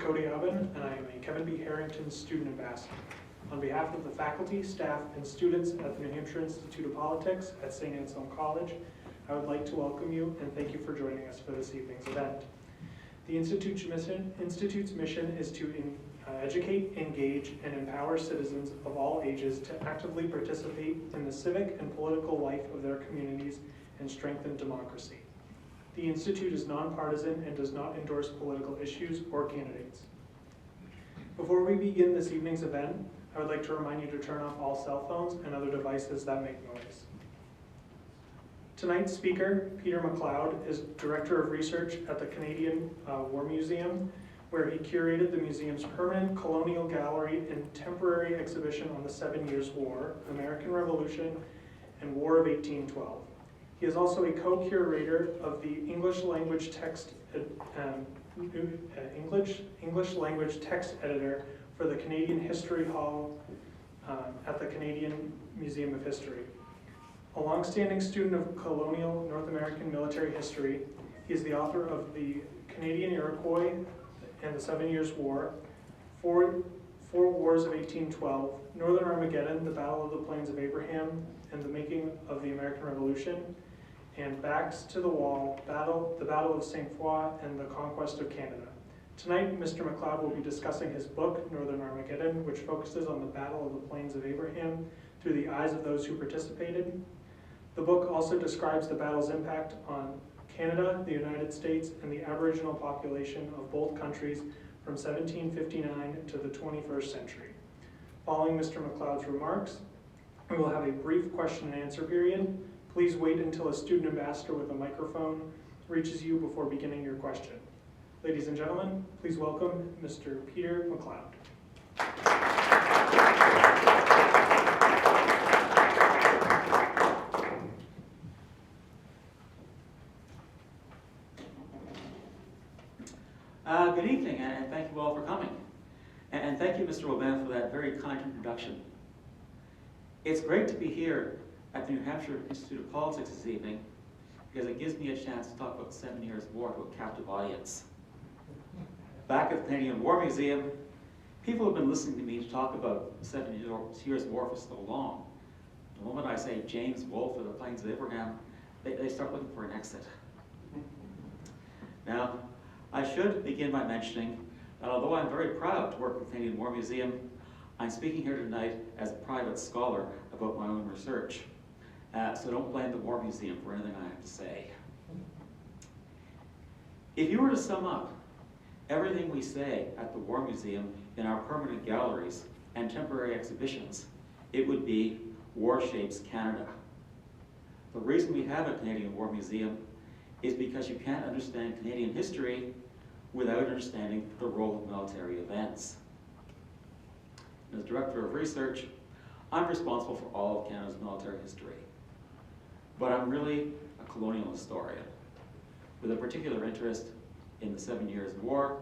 Cody Oven, and I am a Kevin B. Harrington Student Ambassador. On behalf of the faculty, staff, and students at the New Hampshire Institute of Politics at St. Anselm College, I would like to welcome you and thank you for joining us for this evening's event. The Institute's mission is to educate, engage, and empower citizens of all ages to actively participate in the civic and political life of their communities and strengthen democracy. The Institute is nonpartisan and does not endorse political issues or candidates. Before we begin this evening's event, I would like to remind you to turn off all cell phones and other devices that make noise. Tonight's speaker, Peter MacLeod, is Director of Research at the Canadian War Museum, where he curated the museum's permanent colonial gallery and temporary exhibition on the 7 Years' War, American Revolution, and War of 1812. He is also a co-curator of the English language text editor for the Canadian History Hall at the Canadian Museum of History. A longstanding student of colonial North American military history, he is the author of the Canadian Iroquois and the 7 Years' War, Four Wars of 1812, Northern Armageddon, the Battle of the Plains of Abraham, and the Making of the American Revolution, and Backs to the Wall, the Battle of St. Foy, and the Conquest of Canada. Tonight, Mr. MacLeod will be discussing his book, Northern Armageddon, which focuses on the Battle of the Plains of Abraham through the eyes of those who participated. The book also describes the battle's impact on Canada, the United States, and the Aboriginal population of both countries from 1759 to the 21st century. Following Mr. MacLeod's remarks, we will have a brief question and answer period. Please wait until a student ambassador with a microphone reaches you before beginning your question. Ladies and gentlemen, please welcome Mr. Peter MacLeod. Good evening, and thank you all for coming. And thank you, Mr. Robin, for that very kind introduction. It's great to be here at the New Hampshire Institute of Politics this evening because it gives me a chance to talk about the 7 Years' War to a captive audience. Back at the Canadian War Museum, people have been listening to me to talk about the 7 Years' War for so long. The moment I say James Wolfe or the Plains of Abraham, they start looking for an exit. Now, I should begin by mentioning that although I'm very proud to work with the Canadian War Museum, I'm speaking here tonight as a private scholar about my own research. So don't blame the War Museum for anything I have to say. If you were to sum up everything we say at the War Museum in our permanent galleries and temporary exhibitions, it would be War Shapes Canada. The reason we have a Canadian War Museum is because you can't understand Canadian history without understanding the role of military events. As Director of Research, I'm responsible for all of Canada's military history. But I'm really a colonial historian with a particular interest in the 7 Years' War,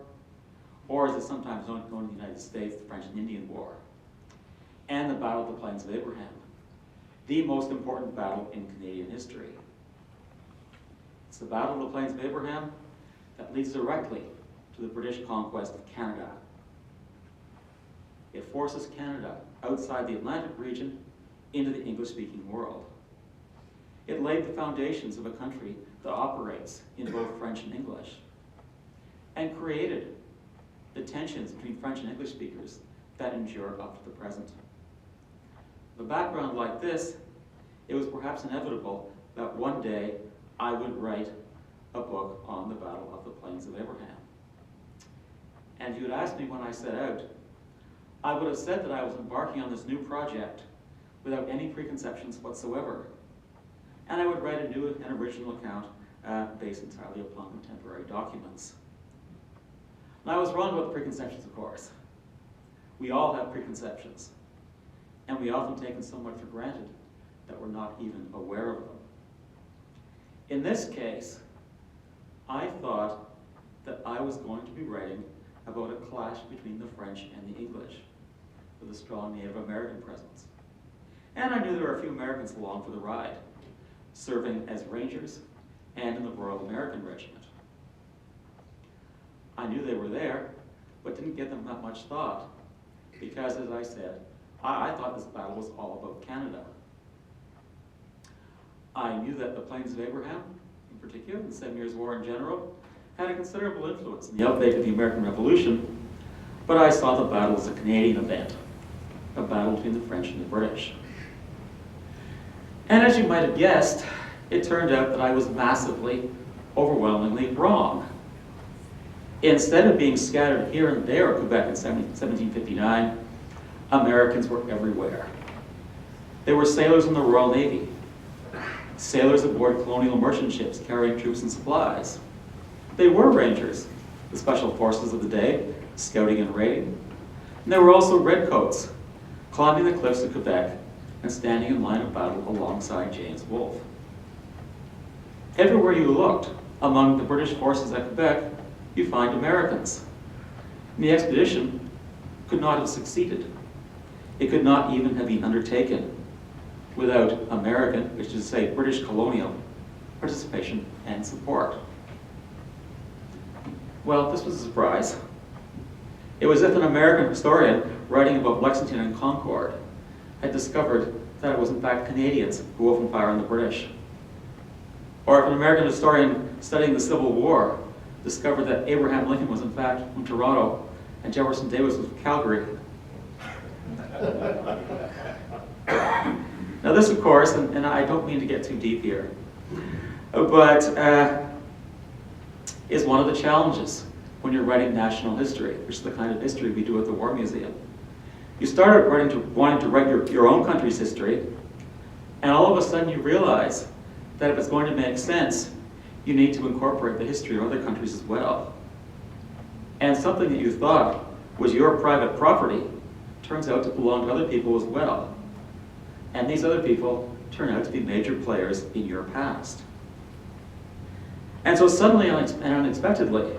or as it's sometimes known in the United States, the French and Indian War, and the Battle of the Plains of Abraham, the most important battle in Canadian history. It's the Battle of the Plains of Abraham that leads directly to the British conquest of Canada. It forces Canada outside the Atlantic region into the English-speaking world. It laid the foundations of a country that operates in both French and English, and created the tensions between French and English speakers that endure up to the present. The background like this, it was perhaps inevitable that one day I would write a book on the Battle of the Plains of Abraham. And if you had asked me when I set out, I would have said that I was embarking on this new project without any preconceptions whatsoever. And I would write a new and original account based entirely upon contemporary documents. And I was wrong about the preconceptions, of course. We all have preconceptions, and we often take them somewhat for granted that we're not even aware of them. In this case, I thought that I was going to be writing about a clash between the French and the English, with a strong Native American presence. And I knew there were a few Americans along for the ride, serving as Rangers and in the Royal American Regiment. I knew they were there but didn't give them that much thought, because, as I said, I thought this battle was all about Canada. I knew that the Plains of Abraham, in particular, and the 7 Years' War in general, had a considerable influence in the outbreak of the American Revolution, but I saw the battle as a Canadian event, a battle between the French and the British. And as you might have guessed, it turned out that I was massively, overwhelmingly wrong. Instead of being scattered here and there at Quebec in 1759, Americans were everywhere. There were sailors in the Royal Navy, sailors aboard colonial merchant ships carrying troops and supplies. They were rangers, the special forces of the day, scouting and raiding. And there were also redcoats, climbing the cliffs of Quebec and standing in line of battle alongside James Wolfe. Everywhere you looked among the British forces at Quebec, you find Americans. And the expedition could not have succeeded. It could not even have been undertaken without American, which is to say British colonial, participation and support. Well, this was a surprise. It was as if an American historian writing about Lexington and Concord had discovered that it was in fact Canadians who opened fire on the British. Or if an American historian studying the Civil War discovered that Abraham Lincoln was in fact from Toronto and Jefferson Davis was from Calgary. Now this, of course, and I don't mean to get too deep here, but is one of the challenges when you're writing national history, which is the kind of history we do at the War Museum. You start wanting to write your own country's history, and all of a sudden you realize that if it's going to make sense, you need to incorporate the history of other countries as well. And something that you thought was your private property turns out to belong to other people as well. And these other people turn out to be major players in your past. And so suddenly and unexpectedly,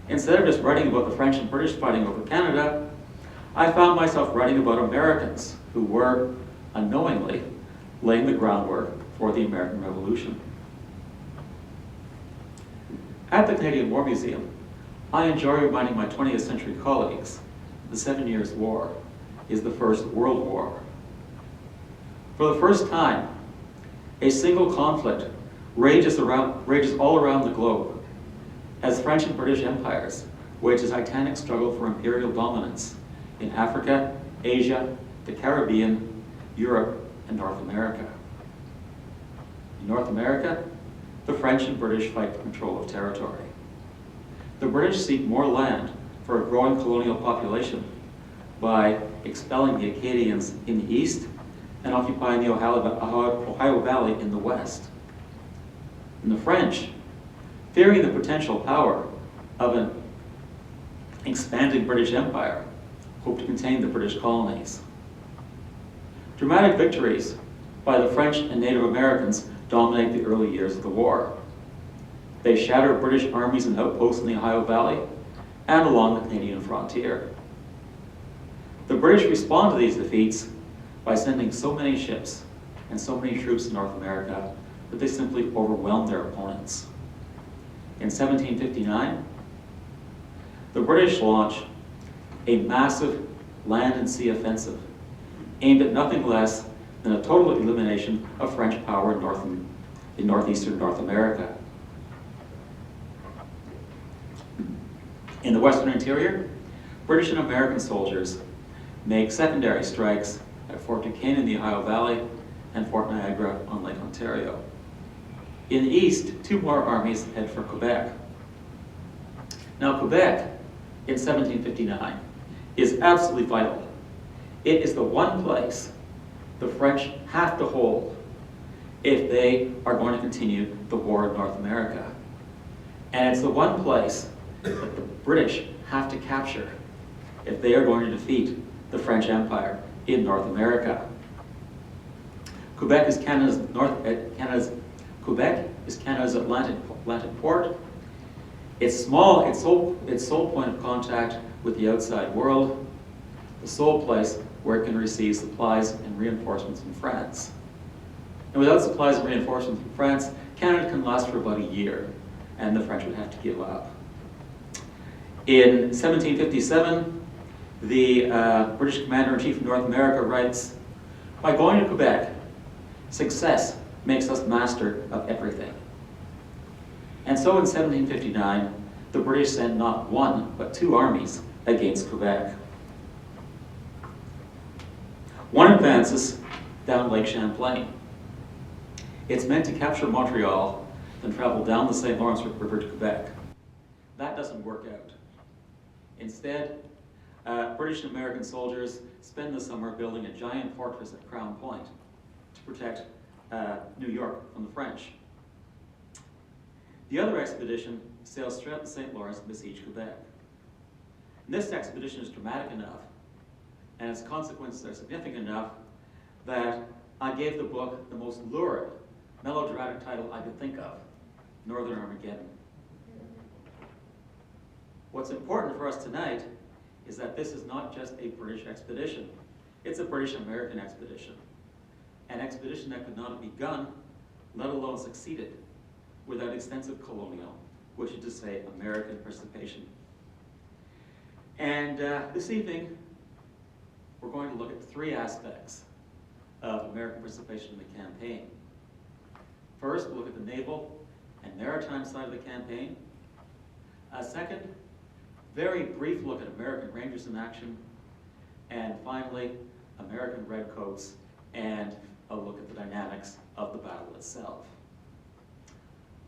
instead of just writing about the French and British fighting over Canada, I found myself writing about Americans who were, unknowingly, laying the groundwork for the American Revolution. At the Canadian War Museum, I enjoy reminding my 20th century colleagues the 7 Years' War is the First World War. For the first time, a single conflict rages all around the globe as French and British empires wage a titanic struggle for imperial dominance in Africa, Asia, the Caribbean, Europe, and North America. In North America, the French and British fight for control of territory. The British seek more land for a growing colonial population by expelling the Acadians in the east and occupying the Ohio Valley in the west. And the French, fearing the potential power of an expanding British Empire, hoped to contain the British colonies. Dramatic victories by the French and Native Americans dominate the early years of the war. They shatter British armies and outposts in the Ohio Valley and along the Canadian frontier. The British respond to these defeats by sending so many ships and so many troops to North America that they simply overwhelm their opponents. In 1759, the British launch a massive land and sea offensive aimed at nothing less than a total elimination of French power in northeastern North America. In the western interior, British and American soldiers make secondary strikes at Fort Duquesne in the Ohio Valley and Fort Niagara on Lake Ontario. In the east, two more armies head for Quebec. Now Quebec, in 1759, is absolutely vital. It is the one place the French have to hold if they are going to continue the war in North America. And it's the one place that the British have to capture if they are going to defeat the French Empire in North America. Quebec is Canada's Atlantic port. It's small, its sole point of contact with the outside world, the sole place where it can receive supplies and reinforcements from France. And without supplies and reinforcements from France, Canada can last for about a year, and the French would have to give up. In 1757, the British Commander-in-Chief of North America writes, "By going to Quebec, success makes us master of everything." And so in 1759, the British sent not one, but two armies against Quebec. One advances down Lake Champlain. It's meant to capture Montreal, then travel down the St. Lawrence River to Quebec. That doesn't work out. Instead, British and American soldiers spend the summer building a giant fortress at Crown Point to protect New York from the French. The other expedition sails straight up the St. Lawrence to besiege Quebec. And this expedition is dramatic enough, and its consequences are significant enough, that I gave the book the most lurid, melodramatic title I could think of, Northern Armageddon. What's important for us tonight is that this is not just a British expedition. It's a British-American expedition. An expedition that could not have begun, let alone succeeded, without extensive colonial, which is to say American participation. And this evening, we're going to look at three aspects of American participation in the campaign. First, we'll look at the naval and maritime side of the campaign. Second, very brief look at American Rangers in action. And finally, American Redcoats and a look at the dynamics of the battle itself.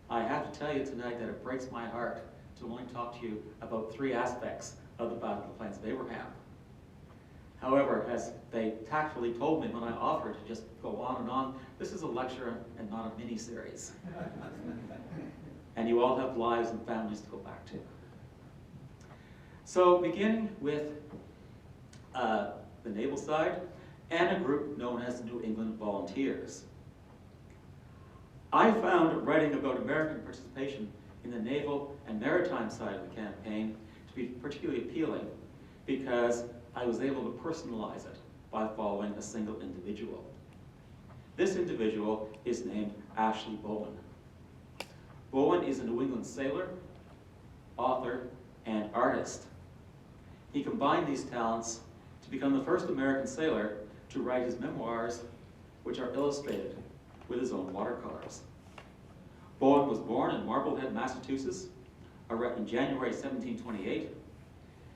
I have to tell you tonight that it breaks my heart to only talk to you about three aspects of the Battle of the Plains of Abraham. However, as they tactfully told me when I offered to just go on and on, this is a lecture and not a mini-series. And you all have lives and families to go back to. So beginning with the naval side and a group known as the New England Volunteers. I found writing about American participation in the naval and maritime side of the campaign to be particularly appealing because I was able to personalize it by following a single individual. This individual is named Ashley Bowen. Bowen is a New England sailor, author, and artist. He combined these talents to become the first American sailor to write his memoirs, which are illustrated with his own watercolors. Bowen was born in Marblehead, Massachusetts, in January 1728,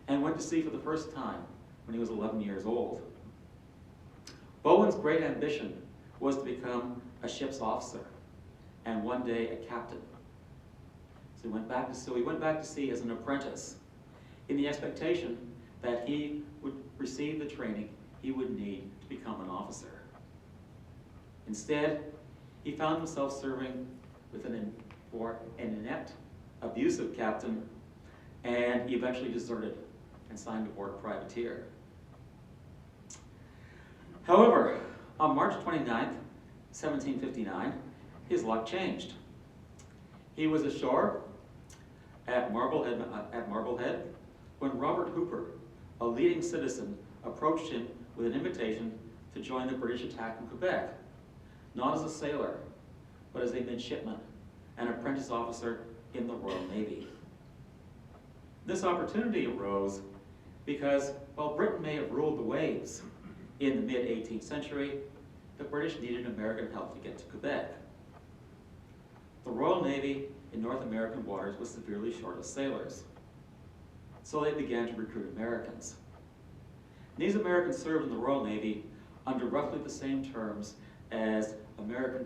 and went to sea for the first time when he was 11 years old. Bowen's great ambition was to become a ship's officer, and one day a captain. So he went back to sea as an apprentice, in the expectation that he would receive the training he would need to become an officer. Instead, he found himself serving for an inept, abusive captain, and he eventually deserted and signed aboard a privateer. However, on March 29th, 1759, his luck changed. He was ashore at Marblehead when Robert Hooper, a leading citizen, approached him with an invitation to join the British attack in Quebec, not as a sailor, but as a midshipman, an apprentice officer in the Royal Navy. This opportunity arose because while Britain may have ruled the waves in the mid-18th century, the British needed American help to get to Quebec. The Royal Navy in North American waters was severely short of sailors, so they began to recruit Americans. These Americans served in the Royal Navy under roughly the same terms as American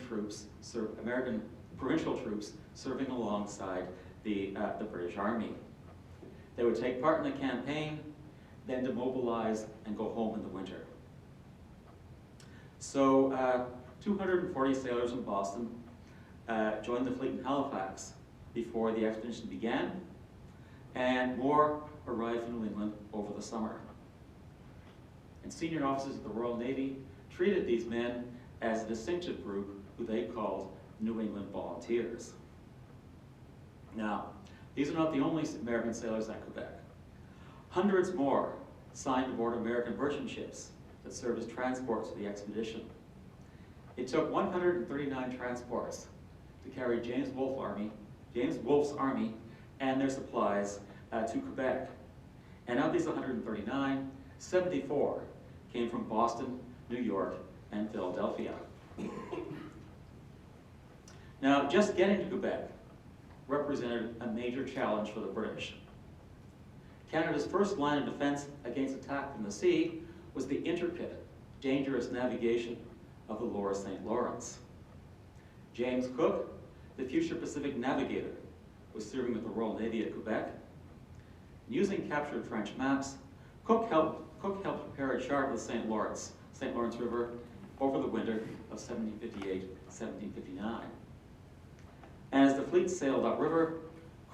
provincial troops serving alongside the British Army. They would take part in the campaign, then demobilize and go home in the winter. So 240 sailors in Boston joined the fleet in Halifax before the expedition began, and more arrived from New England over the summer. And senior officers of the Royal Navy treated these men as a distinctive group who they called New England Volunteers. Now, these are not the only American sailors at Quebec. Hundreds more signed aboard American merchant ships that served as transports for the expedition. It took 139 transports to carry James Wolfe's army and their supplies to Quebec. And of these 139, 74 came from Boston, New York, and Philadelphia. Now, just getting to Quebec represented a major challenge for the British. Canada's first line of defense against attack from the sea was the intricate, dangerous navigation of the lower St. Lawrence. James Cook, the future Pacific navigator, was serving with the Royal Navy at Quebec. Using captured French maps, Cook helped prepare a chart of the St. Lawrence River over the winter of 1758-1759. As the fleet sailed upriver,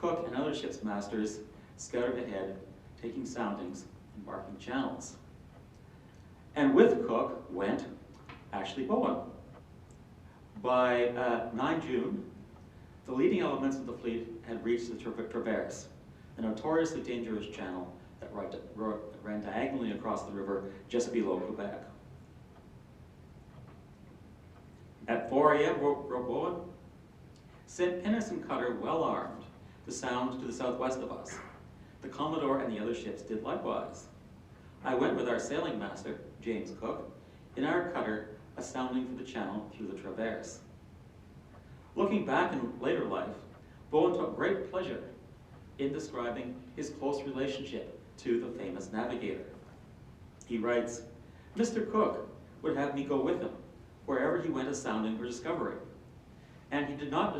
Cook and other ship's masters scouted ahead, taking soundings and marking channels. And with Cook went Ashley Bowen. By 9 June, the leading elements of the fleet had reached the Traverse, a notoriously dangerous channel that ran diagonally across the river just below Quebec. At 4 a.m., wrote Bowen, sent pinnace and cutter well armed to sound to the southwest of us. The Commodore and the other ships did likewise. I went with our sailing master, James Cook, in our cutter, a sounding for the channel through the Traverse. Looking back in later life, Bowen took great pleasure in describing his close relationship to the famous navigator. He writes, Mr. Cook would have me go with him wherever he went a sounding or discovering. And he did not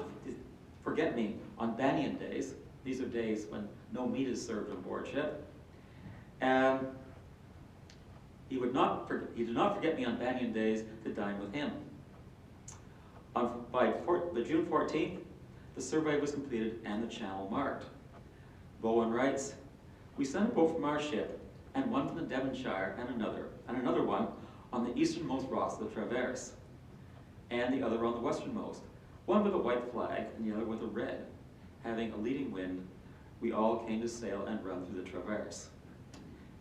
forget me on banyan days. These are days when no meat is served on board ship. He did not forget me on banyan days to dine with him. By the June 14th, the survey was completed and the channel marked. Bowen writes, we sent a boat from our ship and one from the Devonshire and another one on the easternmost rocks of the Traverse, and the other on the westernmost, one with a white flag and the other with a red. Having a leading wind, we all came to sail and run through the Traverse.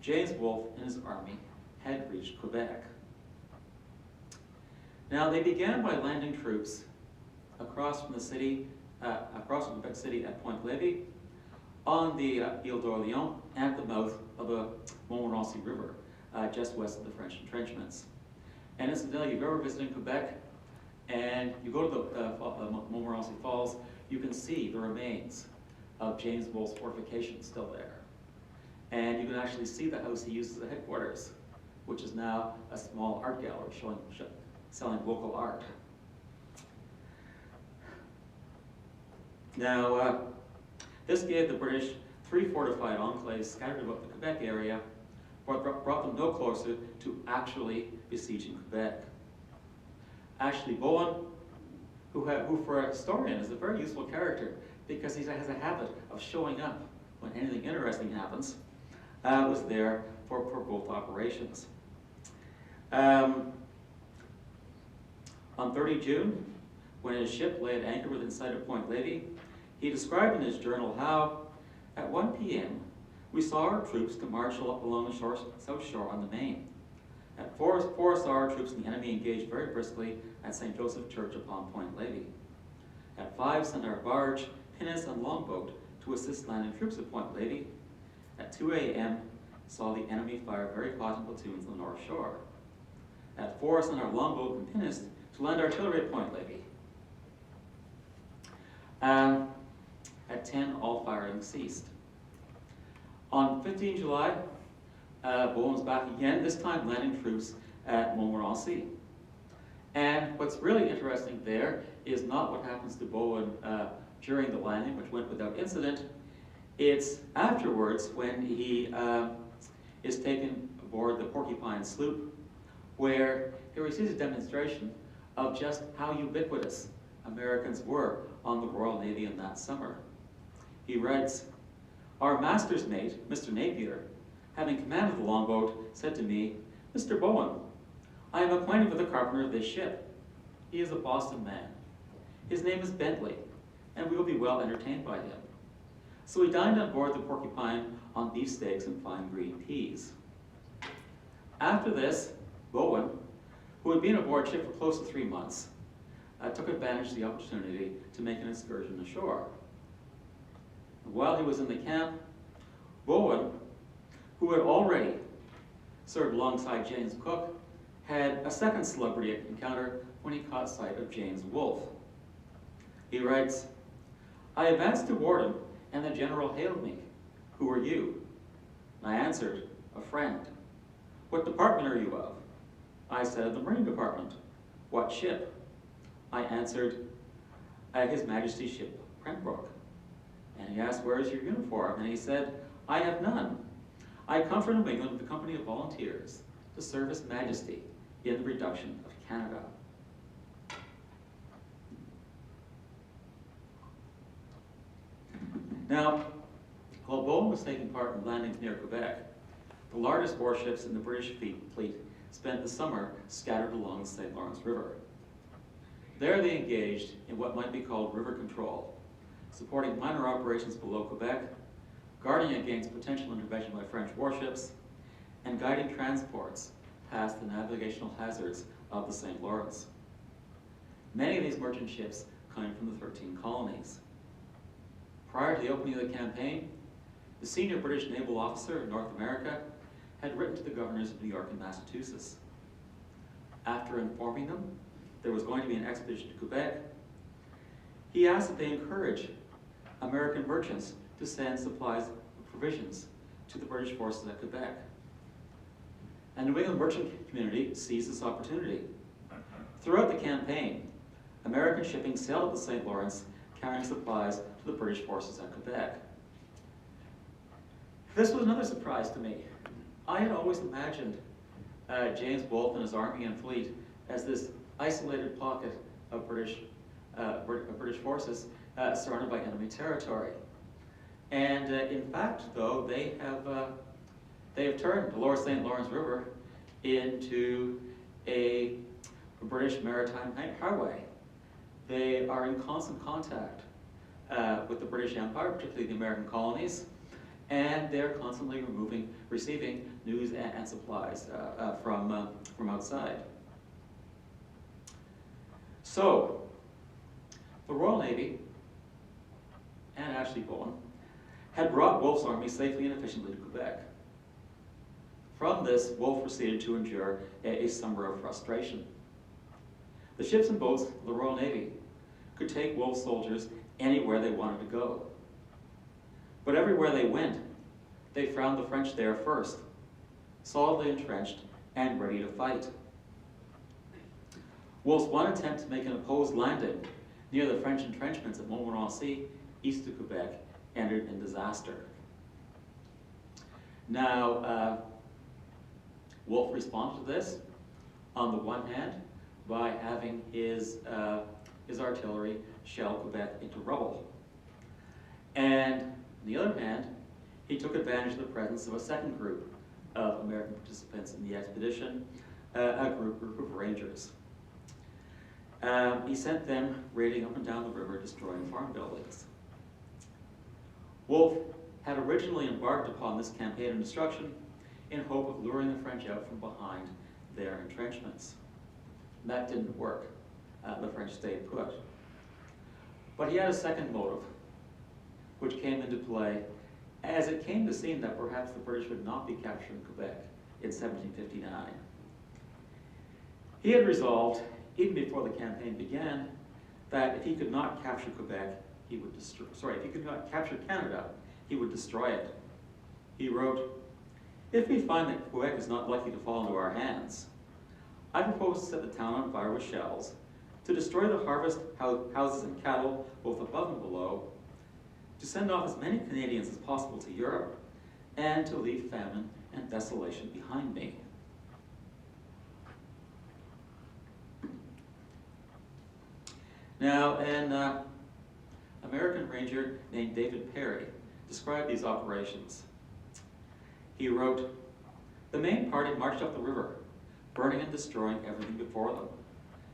James Wolfe and his army had reached Quebec. Now they began by landing troops across from Quebec City at Point Levy, on the Ile d'Orléans, at the mouth of the Montmorency River, just west of the French entrenchments. And incidentally, if you're ever visiting Quebec and you go to the Montmorency Falls, you can see the remains of James Wolfe's fortification still there. And you can actually see the house he used as a headquarters, which is now a small art gallery selling local art. Now, this gave the British 3 fortified enclaves scattered about the Quebec area, but brought them no closer to actually besieging Quebec. Ashley Bowen, who for a historian is a very useful character because he has a habit of showing up when anything interesting happens, was there for both operations. On 30 June, when his ship lay at anchor within sight of Point Levy, he described in his journal how, at 1 p.m., we saw our troops to march along the south shore on the Main. At 4 saw our troops and the enemy engaged very briskly at St. Joseph Church upon Point Levy. At 5, sent our barge, pinnace, and longboat to assist landing troops at Point Levy. At 2 a.m., saw the enemy fire very hot in platoons on the north shore. At 4, sent our longboat and pinnace to land artillery at Point Levy. At 10, all firing ceased. On 15 July, Bowen was back again, this time landing troops at Montmorency. And what's really interesting there is not what happens to Bowen during the landing, which went without incident. It's afterwards when he is taken aboard the Porcupine sloop, where he receives a demonstration of just how ubiquitous Americans were on the Royal Navy in that summer. He writes, our master's mate, Mr. Napier, having commanded the longboat, said to me, Mr. Bowen, I am acquainted with the carpenter of this ship. He is a Boston man. His name is Bentley, and we will be well entertained by him. So we dined on board the Porcupine on beefsteaks and fine green peas. After this, Bowen, who had been aboard ship for close to 3 months, took advantage of the opportunity to make an excursion ashore. While he was in the camp, Bowen, who had already served alongside James Cook, had a second celebrity encounter when he caught sight of James Wolfe. He writes, "I advanced toward him, and the general hailed me. 'Who are you?' I answered, 'A friend.' 'What department are you of?' I said, 'The Marine Department.' 'What ship?' I answered, 'His Majesty's ship, Pembroke.' And he asked, 'Where is your uniform?' And he said, 'I have none. I come from New England with a company of volunteers to serve His Majesty in the reduction of Canada.'" Now, while Bowen was taking part in landings near Quebec, the largest warships in the British fleet spent the summer scattered along the St. Lawrence River. There they engaged in what might be called river control, supporting minor operations below Quebec, guarding against potential intervention by French warships, and guiding transports past the navigational hazards of the St. Lawrence. Many of these merchant ships coming from the 13 colonies. Prior to the opening of the campaign, the senior British naval officer in North America had written to the governors of New York and Massachusetts. After informing them there was going to be an expedition to Quebec, he asked that they encourage American merchants to send supplies of provisions to the British forces at Quebec. And the New England merchant community seized this opportunity. Throughout the campaign, American shipping sailed up the St. Lawrence carrying supplies to the British forces at Quebec. This was another surprise to me. I had always imagined James Wolfe and his army and fleet as this isolated pocket of British forces surrounded by enemy territory. And in fact, though, they have turned the lower St. Lawrence River into a British maritime highway. They are in constant contact with the British Empire, particularly the American colonies, and they're constantly receiving news and supplies from outside. So, the Royal Navy and Ashley Bowen had brought Wolfe's army safely and efficiently to Quebec. From this, Wolfe proceeded to endure a summer of frustration. The ships and boats of the Royal Navy could take Wolfe's soldiers anywhere they wanted to go. But everywhere they went, they found the French there first, solidly entrenched and ready to fight. Wolfe's one attempt to make an opposed landing near the French entrenchments at Montmorency, east of Quebec, ended in disaster. Now, Wolfe responded to this, on the one hand, by having his artillery shell Quebec into rubble. And on the other hand, he took advantage of the presence of a second group of American participants in the expedition, a group of Rangers. He sent them raiding up and down the river, destroying farm buildings. Wolfe had originally embarked upon this campaign of destruction in hope of luring the French out from behind their entrenchments. That didn't work. The French stayed put. But he had a second motive, which came into play as it came to seem that perhaps the British would not be capturing Quebec in 1759. He had resolved, even before the campaign began, that if he could not capture Quebec, he would if he could not capture Canada, he would destroy it. He wrote, "If we find that Quebec is not likely to fall into our hands, I propose to set the town on fire with shells, to destroy the harvest houses and cattle both above and below, to send off as many Canadians as possible to Europe, and to leave famine and desolation behind me." Now, an American ranger named David Perry described these operations. He wrote, "The main party marched up the river, burning and destroying everything before them,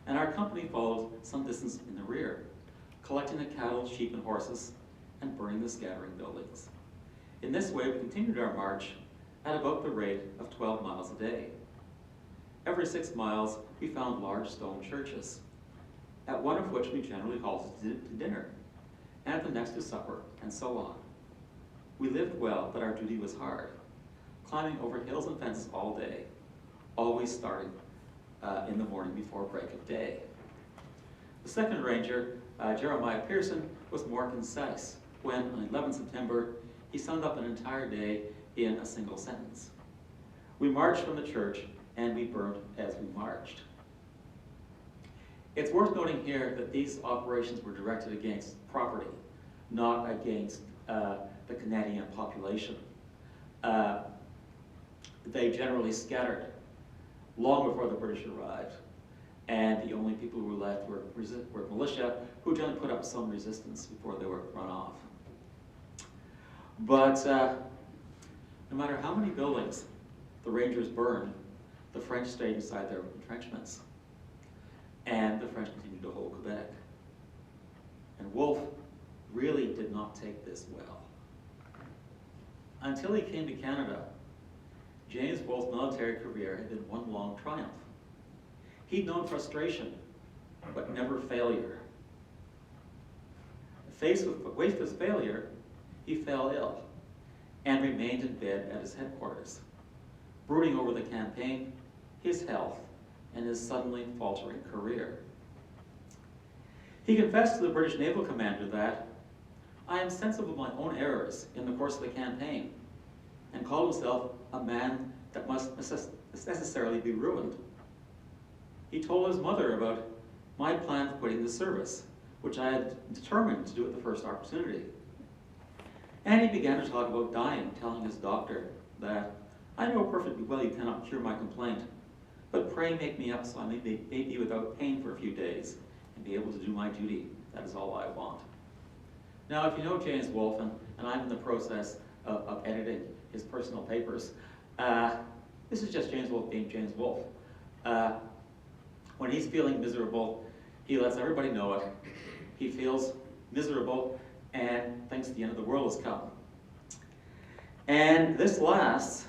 and our company followed some distance in the rear, collecting the cattle, sheep, and horses, and burning the scattering buildings. In this way, we continued our march at about the rate of 12 miles a day. Every 6 miles, we found large stone churches, at one of which we generally halted to dinner, and at the next to supper, and so on. We lived well, but our duty was hard, climbing over hills and fences all day, always starting in the morning before break of day. The second ranger, Jeremiah Pearson, was more concise when, on 11 September, he summed up an entire day in a single sentence. We marched from the church, and we burned as we marched. It's worth noting here that these operations were directed against property, not against the Canadian population. They generally scattered long before the British arrived, and the only people who were left were militia, who generally put up some resistance before they were run off. But no matter how many buildings the Rangers burned, the French stayed inside their entrenchments, and the French continued to hold Quebec. And Wolfe really did not take this well. Until he came to Canada, James Wolfe's military career had been one long triumph. He'd known frustration, but never failure. Faced with his failure, he fell ill and remained in bed at his headquarters, brooding over the campaign, his health, and his suddenly faltering career. He confessed to the British naval commander that, "I am sensible of my own errors in the course of the campaign," and called himself a man that must necessarily be ruined. He told his mother about my plan for quitting the service, which I had determined to do at the first opportunity. And he began to talk about dying, telling his doctor that, "I know perfectly well you cannot cure my complaint, but pray make me up so I may be without pain for a few days and be able to do my duty. That is all I want." Now, if you know James Wolfe, and I'm in the process of editing his personal papers, this is just James Wolfe being James Wolfe. When he's feeling miserable, he lets everybody know it. He feels miserable and thinks the end of the world has come. And this lasts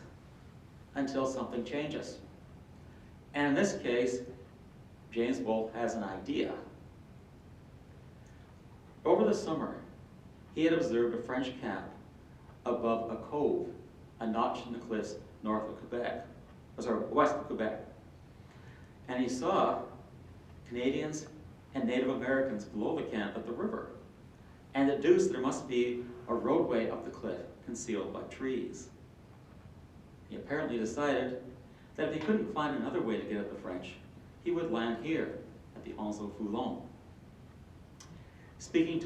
until something changes. And in this case, James Wolfe has an idea. Over the summer, he had observed a French camp above a cove, a notch in the cliffs north of Quebec, west of Quebec. And he saw Canadians and Native Americans below the camp at the river, and deduced there must be a roadway up the cliff concealed by trees. He apparently decided that if he couldn't find another way to get at the French, he would land here at the Anse au Foulon. Speaking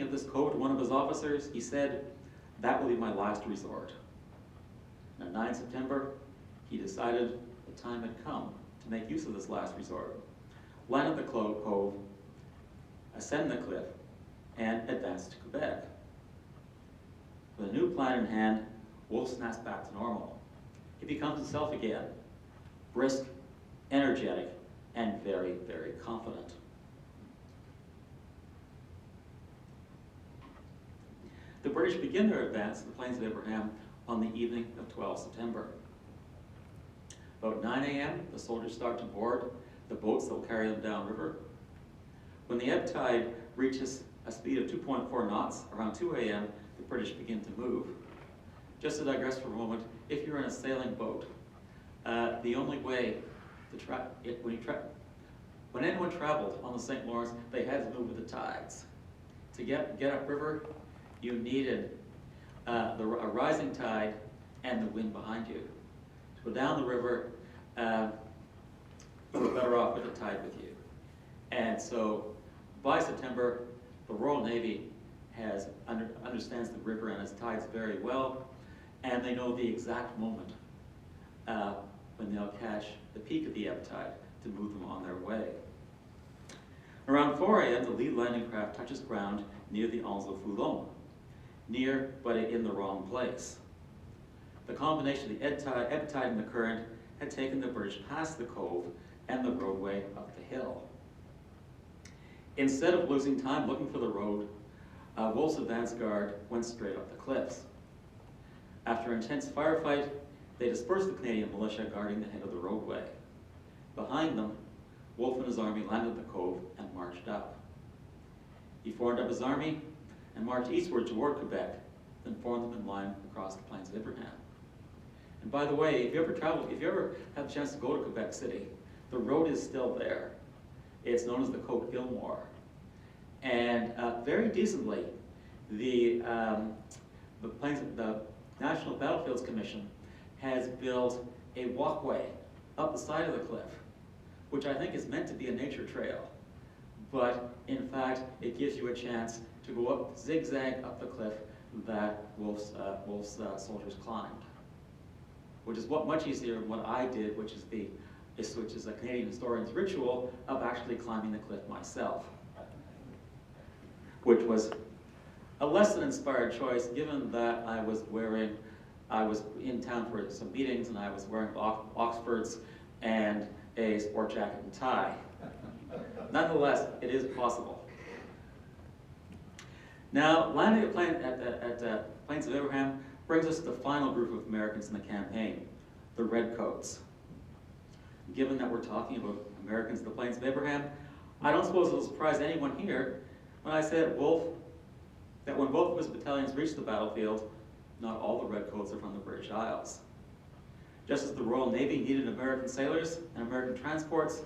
of this cove to one of his officers, he said, "That will be my last resort." And on 9 September, he decided the time had come to make use of this last resort, land at the cove, ascend the cliff, and advance to Quebec. With a new plan in hand, Wolfe snaps back to normal. He becomes himself again, brisk, energetic, and very, very confident. The British begin their advance to the Plains of Abraham on the evening of 12 September. About 9 a.m., the soldiers start to board the boats that will carry them downriver. When the ebb tide reaches a speed of 2.4 knots, around 2 a.m., the British begin to move. Just to digress for a moment, if you're in a sailing boat, the only way to when anyone traveled on the St. Lawrence, they had to move with the tides. To get upriver, you needed a rising tide and the wind behind you. To go down the river, you were better off with the tide with you. And so by September, the Royal Navy understands the river and its tides very well, and they know the exact moment when they'll catch the peak of the ebb tide to move them on their way. Around 4 a.m., the lead landing craft touches ground near the Anse au Foulon, near but in the wrong place. The combination of the ebb tide and the current had taken the British past the cove and the roadway up the hill. Instead of losing time looking for the road, Wolfe's advance guard went straight up the cliffs. After an intense firefight, they dispersed the Canadian militia guarding the head of the roadway. Behind them, Wolfe and his army landed the cove and marched up. He formed up his army and marched eastward toward Quebec, then formed them in line across the Plains of Abraham. And by the way, if you ever have a chance to go to Quebec City, the road is still there. It's known as the Côte Gilmore. And very decently, the National Battlefields Commission has built a walkway up the side of the cliff, which I think is meant to be a nature trail. But in fact, it gives you a chance to go up, zigzag up the cliff that Wolfe's soldiers climbed, which is much easier than what I did, which is a Canadian historian's ritual of actually climbing the cliff myself, which was a less than inspired choice, given that I was in town for some meetings and I was wearing Oxfords and a sport jacket and tie. Nonetheless, it is possible. Now, landing at Plains of Abraham brings us to the final group of Americans in the campaign, the Redcoats. Given that we're talking about Americans in the Plains of Abraham, I don't suppose it'll surprise anyone here when I say that when both of his battalions reached the battlefield, not all the Redcoats are from the British Isles. Just as the Royal Navy needed American sailors and American transports,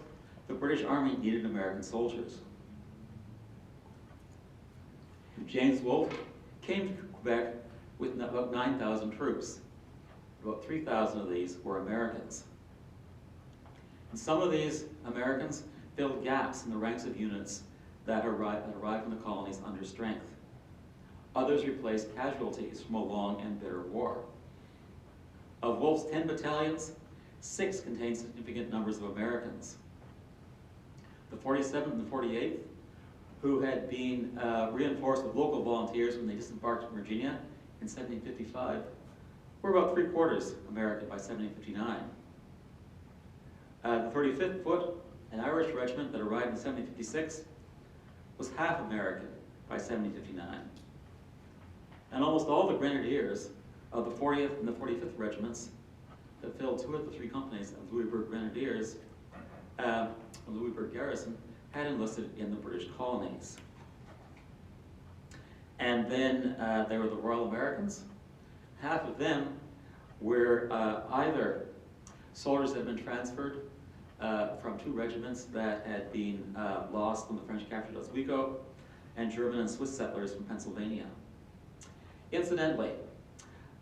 the British Army needed American soldiers. James Wolfe came to Quebec with about 9,000 troops. About 3,000 of these were Americans. And some of these Americans filled gaps in the ranks of units that arrived in the colonies under strength. Others replaced casualties from a long and bitter war. Of Wolfe's 10 battalions, 6 contained significant numbers of Americans. The 47th and the 48th, who had been reinforced with local volunteers when they disembarked in Virginia in 1755, were about 3/4 American by 1759. The 35th Foot, an Irish regiment that arrived in 1756, was half American by 1759. And almost all the grenadiers of the 40th and the 45th regiments that filled 2 of the 3 companies of Louisbourg Grenadiers, the Louisbourg garrison, had enlisted in the British colonies. And then there were the Royal Americans. Half of them were either soldiers that had been transferred from 2 regiments that had been lost when the French captured Oswego, and German and Swiss settlers from Pennsylvania. Incidentally,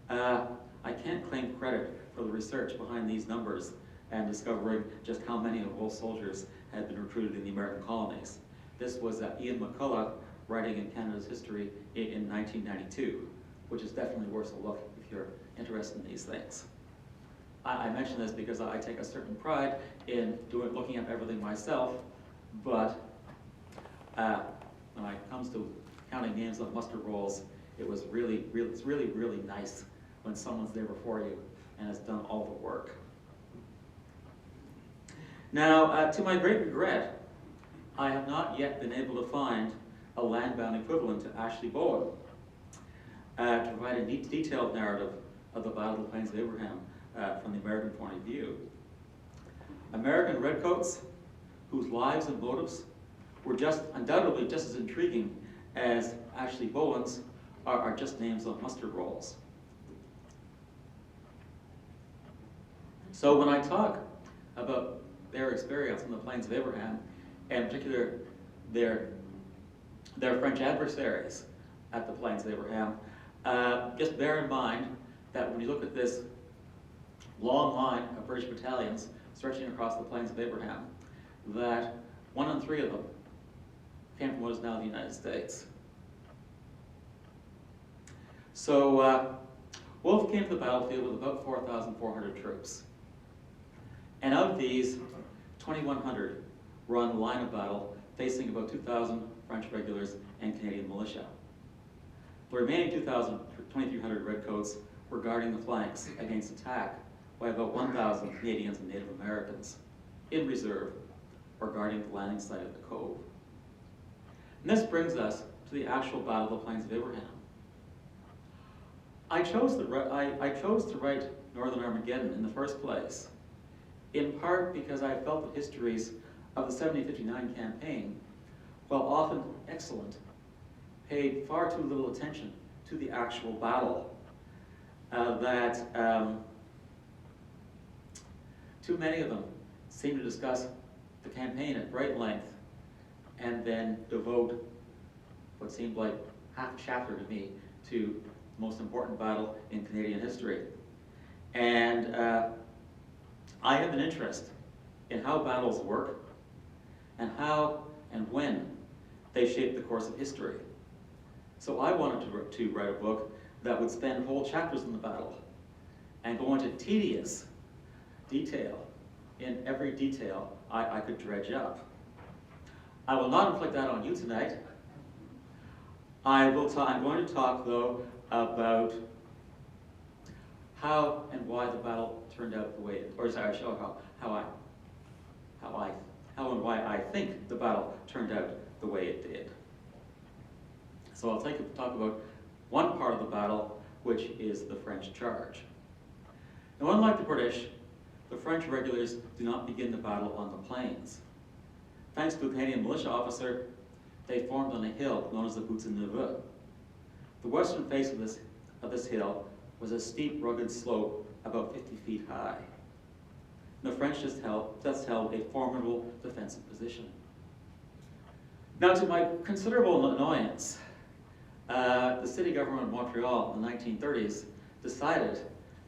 I can't claim credit for the research behind these numbers and discovering just how many of Wolfe's soldiers had been recruited in the American colonies. This was Ian McCullough writing in Canada's history in 1992, which is definitely worth a look if you're interested in these things. I mention this because I take a certain pride in looking up everything myself, but when it comes to counting names on muster rolls, it's really nice when someone's there before you and has done all the work. Now, to my great regret, I have not yet been able to find a land-bound equivalent to Ashley Bowen to provide a detailed narrative of the Battle of the Plains of Abraham from the American point of view. American redcoats, whose lives and motives were undoubtedly just as intriguing as Ashley Bowen's, are just names on muster rolls. So when I talk about their experience on the Plains of Abraham, and in particular their French adversaries at the Plains of Abraham, just bear in mind that when you look at this long line of British battalions stretching across the Plains of Abraham, that 1 in 3 of them came from what is now the United States. So Wolfe came to the battlefield with about 4,400 troops. And of these, 2,100 were on the line of battle, facing about 2,000 French regulars and Canadian militia. The remaining 2,300 redcoats were guarding the flanks against attack by about 1,000 Canadians and Native Americans in reserve or guarding the landing site of the cove. And this brings us to the actual Battle of the Plains of Abraham. I chose to write Northern Armageddon in the first place, in part because I felt the histories of the 1759 campaign, while often excellent, paid far too little attention to the actual battle that too many of them seem to discuss the campaign at great length and then devote what seemed like half a chapter to me to the most important battle in Canadian history. And I have an interest in how battles work and how and when they shape the course of history. So I wanted to write a book that would spend whole chapters in the battle and go into tedious detail in every detail I could dredge up. I will not inflict that on you tonight. I'm going to talk, though, about how and why the battle turned out the way it, or sorry, show how and why I think the battle turned out the way it did. So I'll talk about one part of the battle, which is the French charge. Now, unlike the British, the French regulars do not begin the battle on the plains. Thanks to a Canadian militia officer, they formed on a hill known as the Buttes-en-Neveu. The western face of this hill was a steep, rugged slope about 50 feet high. And the French just held a formidable defensive position. Now, to my considerable annoyance, the city government of Montreal in the 1930s decided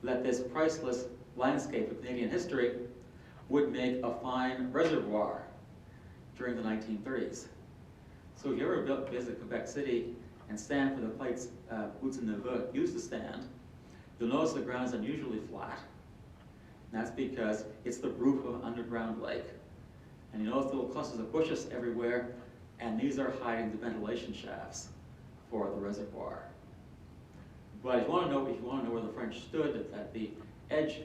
that this priceless landscape of Canadian history would make a fine reservoir during the 1930s. So if you ever visit Quebec City and stand for the place Buttes-en-Neveu used to stand, you'll notice the ground is unusually flat. And that's because it's the roof of an underground lake. And you notice little clusters of bushes everywhere, and these are hiding the ventilation shafts for the reservoir. But if you want to know where the French stood at the edge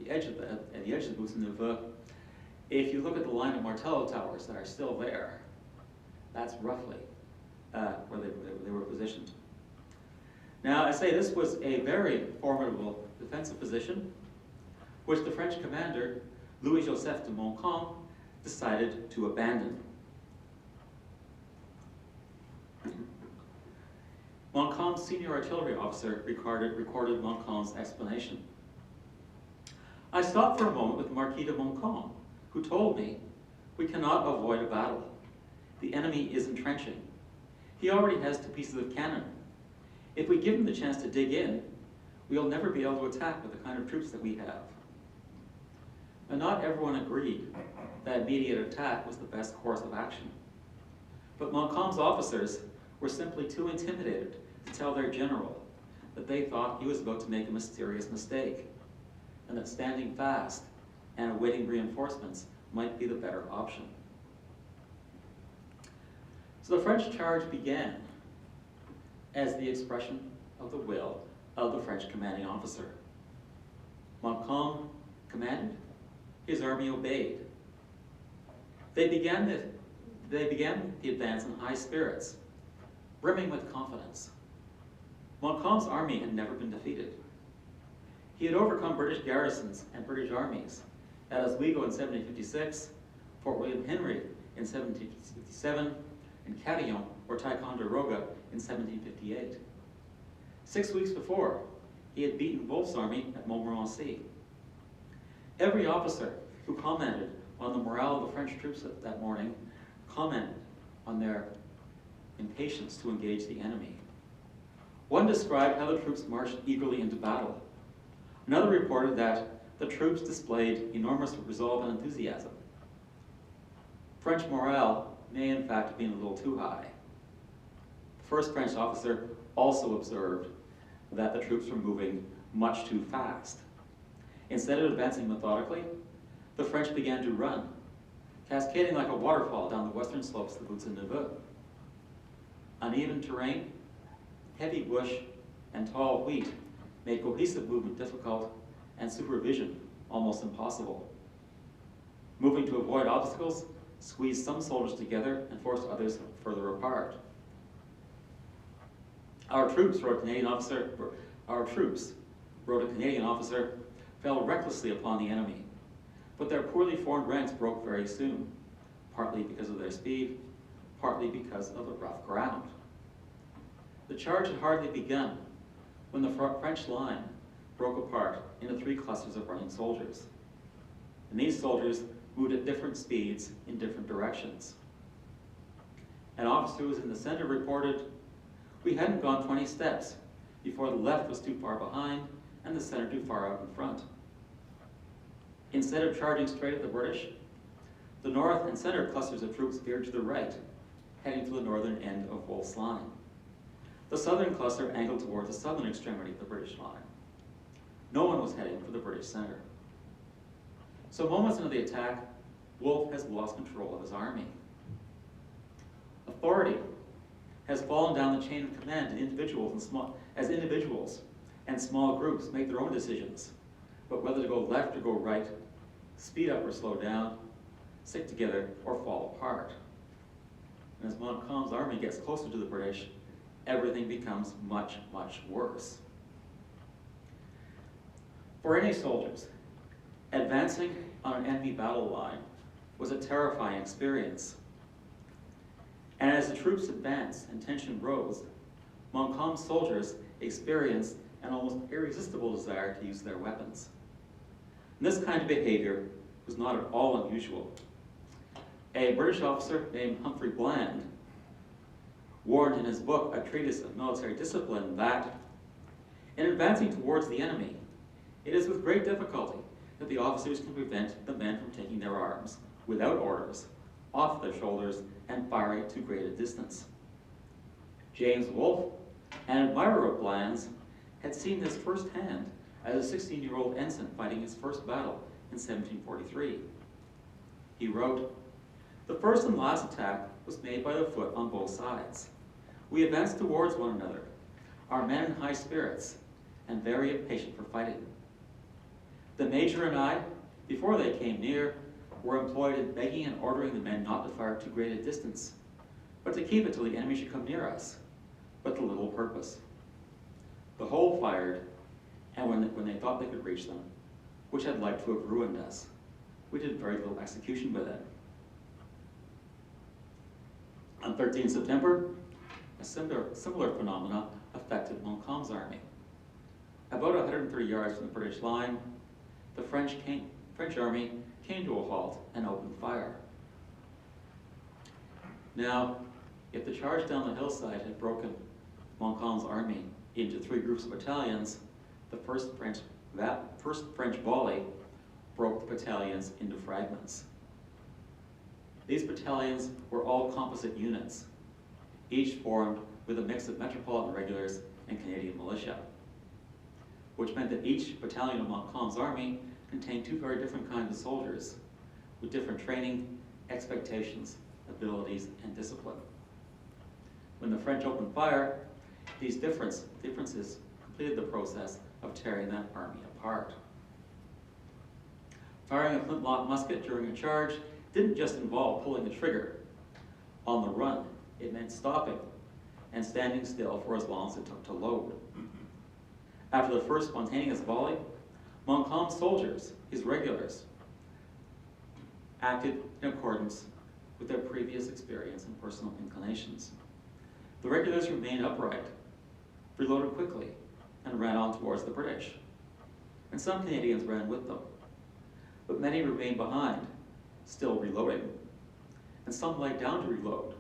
of the Buttes-en-Neveu, if you look at the line of Martello towers that are still there, that's roughly where they were positioned. Now, I say this was a very formidable defensive position, which the French commander, Louis-Joseph de Montcalm, decided to abandon. Montcalm's senior artillery officer recorded Montcalm's explanation. I stopped for a moment with the Marquis de Montcalm, who told me, "We cannot avoid a battle. The enemy is entrenching. He already has 2 pieces of cannon. If we give him the chance to dig in, we'll never be able to attack with the kind of troops that we have." And not everyone agreed that immediate attack was the best course of action. But Montcalm's officers were simply too intimidated to tell their general that they thought he was about to make a mysterious mistake, and that standing fast and awaiting reinforcements might be the better option. So the French charge began as the expression of the will of the French commanding officer. Montcalm commanded, his army obeyed. They began the advance in high spirits, brimming with confidence. Montcalm's army had never been defeated. He had overcome British garrisons and British armies at Oswego in 1756, Fort William Henry in 1757, and Carillon or Ticonderoga in 1758. 6 weeks before, he had beaten Wolfe's army at Montmorency. Every officer who commented on the morale of the French troops that morning commented on their impatience to engage the enemy. One described how the troops marched eagerly into battle. Another reported that the troops displayed enormous resolve and enthusiasm. French morale may in fact have been a little too high. The first French officer also observed that the troops were moving much too fast. Instead of advancing methodically, the French began to run, cascading like a waterfall down the western slopes of the Buttes-en-Neveu. Uneven terrain, heavy bush, and tall wheat made cohesive movement difficult and supervision almost impossible. Moving to avoid obstacles squeezed some soldiers together and forced others further apart. Our troops, wrote a Canadian officer, fell recklessly upon the enemy, but their poorly formed ranks broke very soon, partly because of their speed, partly because of the rough ground. The charge had hardly begun when the French line broke apart into 3 clusters of running soldiers. And these soldiers moved at different speeds in different directions. An officer who was in the center reported, "We hadn't gone 20 steps before the left was too far behind and the center too far out in front." Instead of charging straight at the British, the north and center clusters of troops veered to the right, heading to the northern end of Wolfe's line. The southern cluster angled towards the southern extremity of the British line. No one was heading for the British center. So moments into the attack, Wolfe has lost control of his army. Authority has fallen down the chain of command to individuals and small groups make their own decisions, but whether to go left or go right, speed up or slow down, stick together or fall apart. And as Montcalm's army gets closer to the British, everything becomes much, much worse. For any soldiers, advancing on an enemy battle line was a terrifying experience. And as the troops advanced and tension rose, Montcalm's soldiers experienced an almost irresistible desire to use their weapons. And this kind of behavior was not at all unusual. A British officer named Humphrey Bland warned in his book, A Treatise of Military Discipline, that in advancing towards the enemy, it is with great difficulty that the officers can prevent the men from taking their arms, without orders, off their shoulders and firing at too great a distance. James Wolfe, an admirer of Bland's, had seen this firsthand as a 16-year-old ensign fighting his first battle in 1743. He wrote, "The first and last attack was made by the foot on both sides. We advanced towards one another, our men in high spirits, and very impatient for fighting. The Major and I, before they came near, were employed in begging and ordering the men not to fire at too great a distance, but to keep it till the enemy should come near us, but to little purpose. The whole fired, and when they thought they could reach them, which had like to have ruined us, we did very little execution with it." On 13 September, a similar phenomena affected Montcalm's army. About 130 yards from the British line, the French army came to a halt and opened fire. Now, if the charge down the hillside had broken Montcalm's army into 3 groups of battalions, the first French volley broke the battalions into fragments. These battalions were all composite units, each formed with a mix of Metropolitan Regulars and Canadian militia, which meant that each battalion of Montcalm's army contained 2 very different kinds of soldiers with different training, expectations, abilities, and discipline. When the French opened fire, these differences completed the process of tearing that army apart. Firing a flintlock musket during a charge didn't just involve pulling the trigger. On the run, it meant stopping and standing still for as long as it took to load. After the first spontaneous volley, Montcalm's soldiers, his regulars, acted in accordance with their previous experience and personal inclinations. The regulars remained upright, reloaded quickly, and ran on towards the British. And some Canadians ran with them, but many remained behind, still reloading. And some lay down to reload,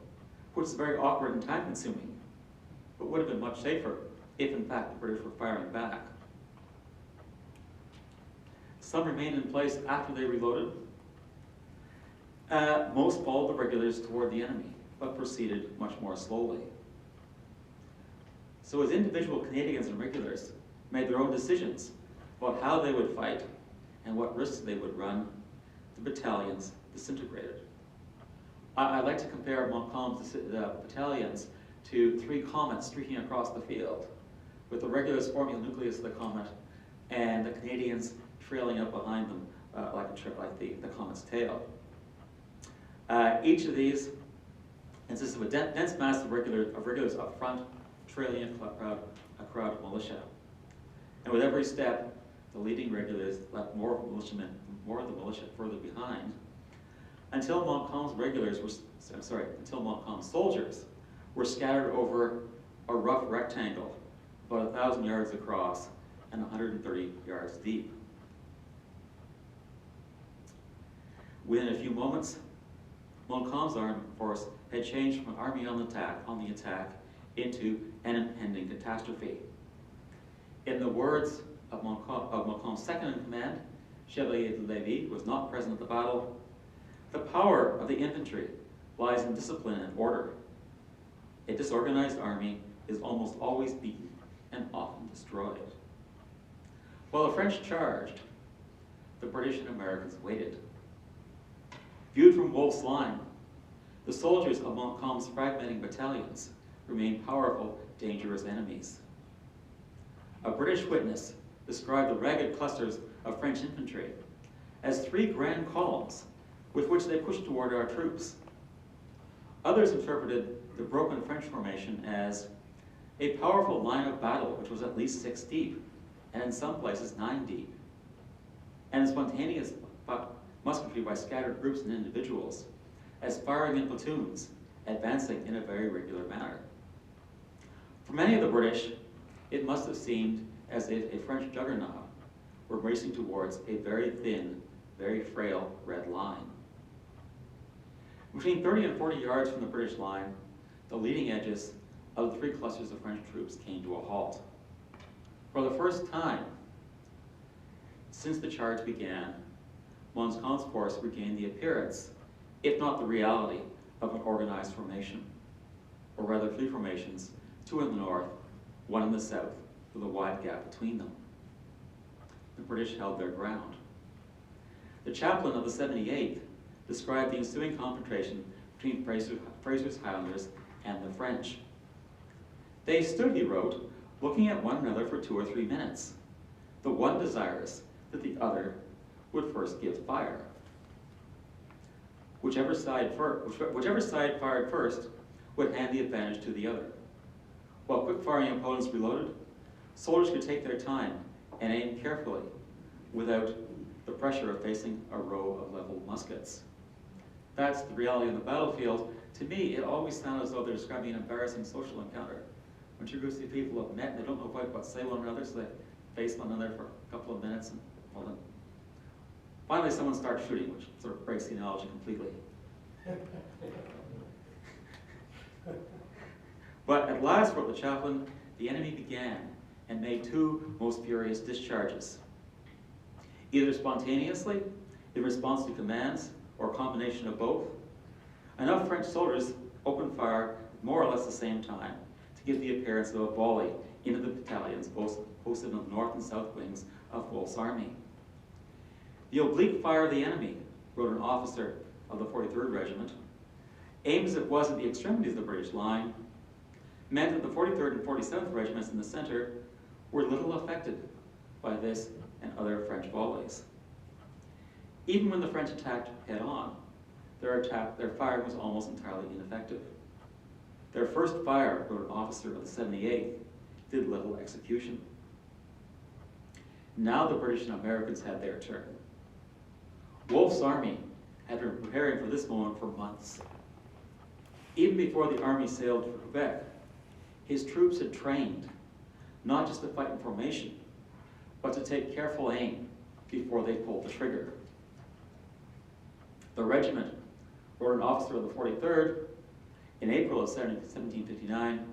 which is very awkward and time-consuming, but would have been much safer if, in fact, the British were firing back. Some remained in place after they reloaded. Most followed the regulars toward the enemy, but proceeded much more slowly. So as individual Canadians and regulars made their own decisions about how they would fight and what risks they would run, the battalions disintegrated. I like to compare Montcalm's battalions to 3 comets streaking across the field, with the regulars forming the nucleus of the comet and the Canadians trailing up behind them like the comet's tail. Each of these consists of a dense mass of regulars up front, trailing a crowd of militia. And with every step, the leading regulars left more of the militia further behind, until Montcalm's soldiers were scattered over a rough rectangle about 1,000 yards across and 130 yards deep. Within a few moments, Montcalm's armed force had changed from an army on the attack into an impending catastrophe. In the words of Montcalm's second in command, Chevalier de Lévis, who was not present at the battle, "The power of the infantry lies in discipline and order. A disorganized army is almost always beaten and often destroyed." While the French charged, the British and Americans waited. Viewed from Wolfe's line, the soldiers of Montcalm's fragmenting battalions remained powerful, dangerous enemies. A British witness described the ragged clusters of French infantry as 3 grand columns with which they pushed toward our troops. Others interpreted the broken French formation as a powerful line of battle which was at least 6 deep, and in some places 9 deep, and spontaneous musketry by scattered groups and individuals, as firing in platoons, advancing in a very regular manner. For many of the British, it must have seemed as if a French juggernaut were racing towards a very thin, very frail red line. Between 30 and 40 yards from the British line, the leading edges of the 3 clusters of French troops came to a halt. For the first time since the charge began, Montcalm's force regained the appearance, if not the reality, of an organized formation, or rather 3 formations, 2 in the north, 1 in the south, with a wide gap between them. The British held their ground. The chaplain of the 78th described the ensuing confrontation between Fraser's Highlanders and the French. "They stood," he wrote, "looking at one another for 2 or 3 minutes, the one desirous that the other would first give fire. Whichever side fired first would hand the advantage to the other. While quick-firing opponents reloaded, soldiers could take their time and aim carefully without the pressure of facing a row of leveled muskets." That's the reality of the battlefield. To me, it always sounds as though they're describing an embarrassing social encounter. When two groups of people have met and they don't know quite what to say one another, so they face one another for a couple of minutes, and well, then finally someone starts shooting, which sort of breaks the analogy completely. But at last, wrote the chaplain, the enemy began and made 2 most furious discharges. Either spontaneously, in response to commands, or a combination of both, enough French soldiers opened fire at more or less the same time to give the appearance of a volley into the battalions posted on the north and south wings of Wolfe's army. "The oblique fire of the enemy," wrote an officer of the 43rd Regiment, "aimed as it was at the extremities of the British line, meant that the 43rd and 47th Regiments in the center were little affected by this and other French volleys. Even when the French attacked head-on, their firing was almost entirely ineffective. Their first fire," wrote an officer of the 78th, "did little execution." Now the British and Americans had their turn. Wolfe's army had been preparing for this moment for months. Even before the army sailed for Quebec, his troops had trained, not just to fight in formation, but to take careful aim before they pulled the trigger. The regiment, wrote an officer of the 43rd, in April of 1759,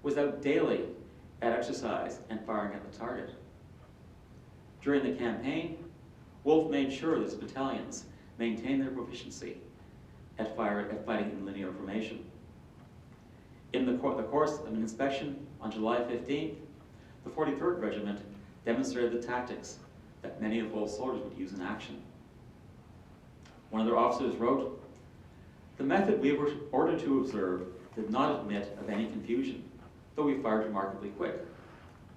was out daily at exercise and firing at the target. During the campaign, Wolfe made sure that his battalions maintained their proficiency at fighting in linear formation. In the course of an inspection on July 15th, the 43rd Regiment demonstrated the tactics that many of Wolfe's soldiers would use in action. One of their officers wrote, "The method we were ordered to observe did not admit of any confusion, though we fired remarkably quick.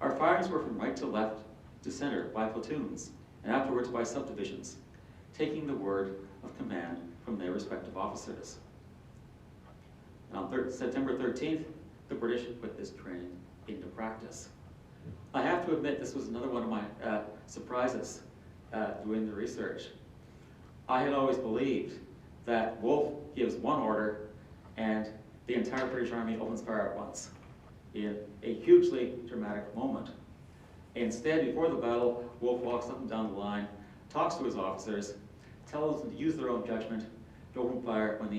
Our firings were from right to left to center by platoons, and afterwards by subdivisions, taking the word of command from their respective officers." And on September 13th, the British put this training into practice. I have to admit, this was another one of my surprises doing the research. I had always believed that Wolfe gives one order and the entire British Army opens fire at once. in a hugely dramatic moment. Instead, before the battle, Wolfe walks up and down the line, talks to his officers, tells them to use their own judgment, to open fire when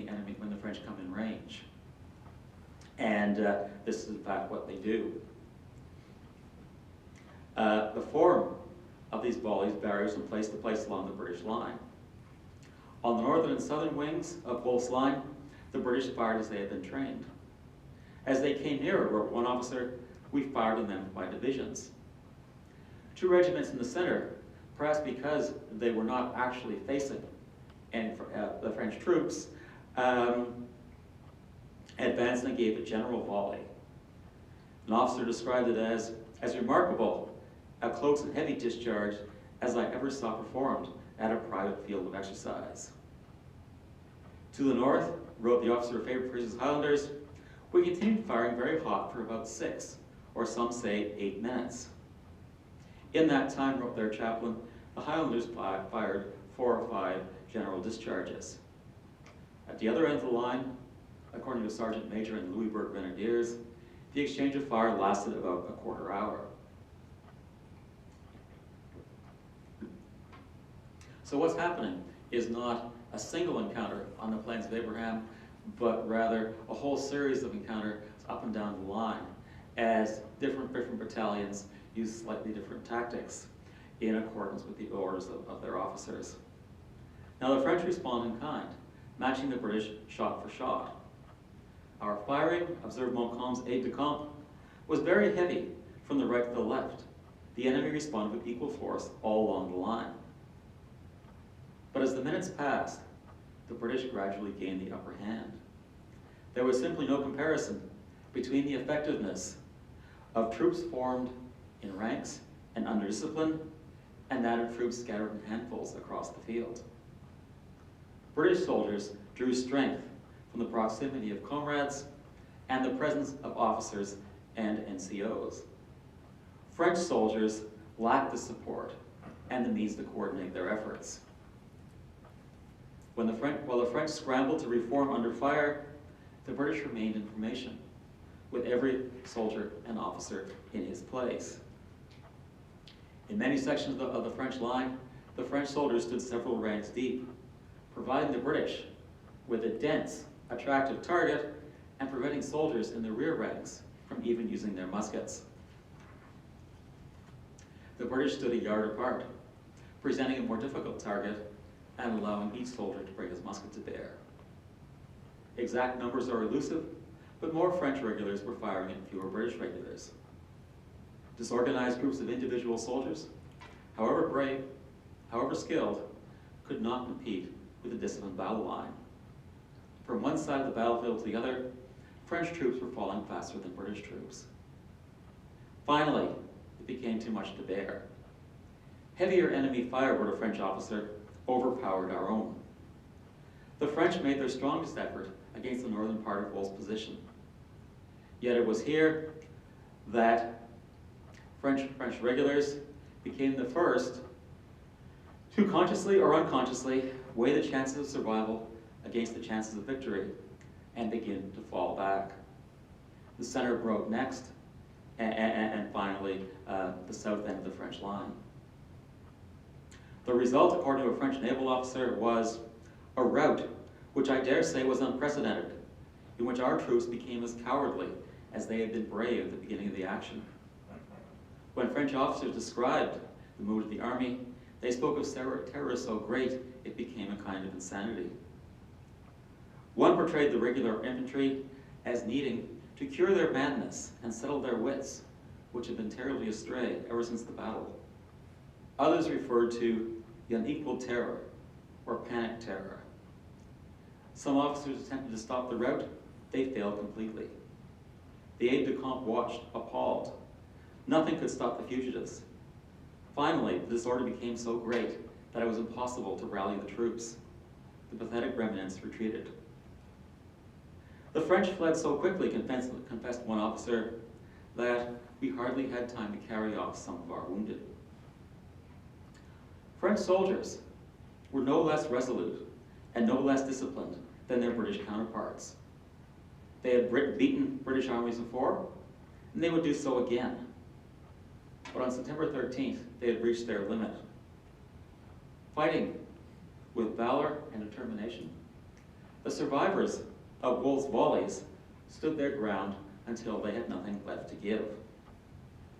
the French come in range. And this is in fact what they do. The form of these volleys varies from place to place along the British line. On the northern and southern wings of Wolfe's line, the British fired as they had been trained. As they came nearer, wrote one officer, we fired on them by divisions. 2 regiments in the center, perhaps because they were not actually facing the French troops, advanced and gave a general volley. An officer described it as remarkable a close and heavy discharge as I ever saw performed at a private field of exercise. To the north, wrote the officer of favored for his Highlanders, we continued firing very hot for about 6, or some say 8 minutes. In that time, wrote their chaplain, the Highlanders fired 4 or 5 general discharges. At the other end of the line, according to Sergeant Major in the Louisbourg Grenadiers, the exchange of fire lasted about a quarter hour. So what's happening is not a single encounter on the Plains of Abraham, but rather a whole series of encounters up and down the line as different battalions use slightly different tactics in accordance with the orders of their officers. Now the French respond in kind, matching the British shot for shot. Our firing, observed Montcalm's aide-de-camp, was very heavy from the right to the left. The enemy responded with equal force all along the line. But as the minutes passed, the British gradually gained the upper hand. There was simply no comparison between the effectiveness of troops formed in ranks and under discipline and that of troops scattered in handfuls across the field. British soldiers drew strength from the proximity of comrades and the presence of officers and NCOs. French soldiers lacked the support and the means to coordinate their efforts. While the French scrambled to reform under fire, the British remained in formation, with every soldier and officer in his place. In many sections of the French line, the French soldiers stood several ranks deep, providing the British with a dense, attractive target and preventing soldiers in the rear ranks from even using their muskets. The British stood a yard apart, presenting a more difficult target and allowing each soldier to bring his musket to bear. Exact numbers are elusive, but more French regulars were firing at fewer British regulars. Disorganized groups of individual soldiers, however brave, however skilled, could not compete with the disciplined battle line. From one side of the battlefield to the other, French troops were falling faster than British troops. Finally, it became too much to bear. Heavier enemy fire, wrote a French officer, overpowered our own. The French made their strongest effort against the northern part of Wolfe's position. Yet it was here that French regulars became the first to consciously or unconsciously weigh the chances of survival against the chances of victory and begin to fall back. The center broke next, and finally the south end of the French line. The result, according to a French naval officer, was a rout which I dare say was unprecedented, in which our troops became as cowardly as they had been brave at the beginning of the action. When French officers described the mood of the army, they spoke of terror so great it became a kind of insanity. One portrayed the regular infantry as needing to cure their madness and settle their wits, which had been terribly astray ever since the battle. Others referred to the unequaled terror, or panic terror. Some officers attempted to stop the rout. They failed completely. The aide-de-camp watched, appalled. Nothing could stop the fugitives. Finally, the disorder became so great that it was impossible to rally the troops. The pathetic remnants retreated. The French fled so quickly, confessed one officer, that we hardly had time to carry off some of our wounded. French soldiers were no less resolute and no less disciplined than their British counterparts. They had beaten British armies before, and they would do so again. But on September 13th, they had reached their limit. Fighting with valor and determination, the survivors of Wolfe's volleys stood their ground until they had nothing left to give.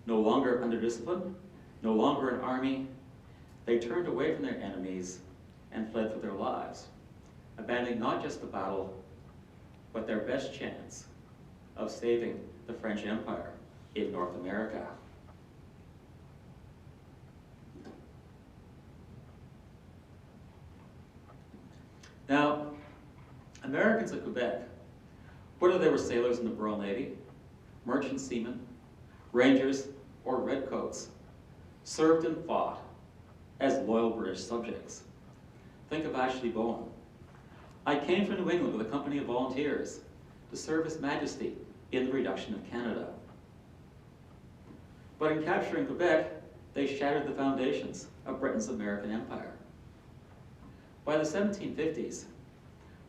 No longer under discipline, no longer an army, they turned away from their enemies and fled for their lives, abandoning not just the battle, but their best chance of saving the French Empire in North America. Now, Americans at Quebec, whether they were sailors in the Royal Navy, merchant seamen, rangers, or redcoats, served and fought as loyal British subjects. Think of Ashley Bowen. I came from New England with a company of volunteers to serve His Majesty in the reduction of Canada. But in capturing Quebec, they shattered the foundations of Britain's American empire. By the 1750s,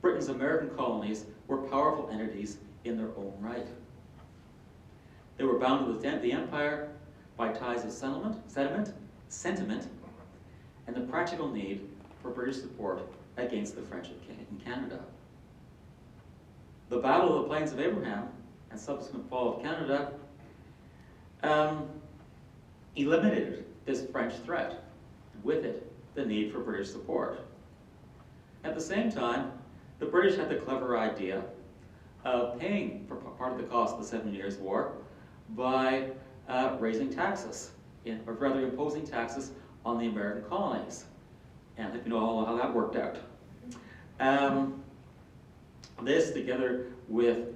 Britain's American colonies were powerful entities in their own right. They were bound to the empire by ties of sentiment, and the practical need for British support against the French in Canada. The Battle of the Plains of Abraham and subsequent fall of Canada eliminated this French threat, and with it, the need for British support. At the same time, the British had the clever idea of paying for part of the cost of the 7 Years' War by raising taxes, or rather imposing taxes on the American colonies. And I think you know how that worked out. This, together with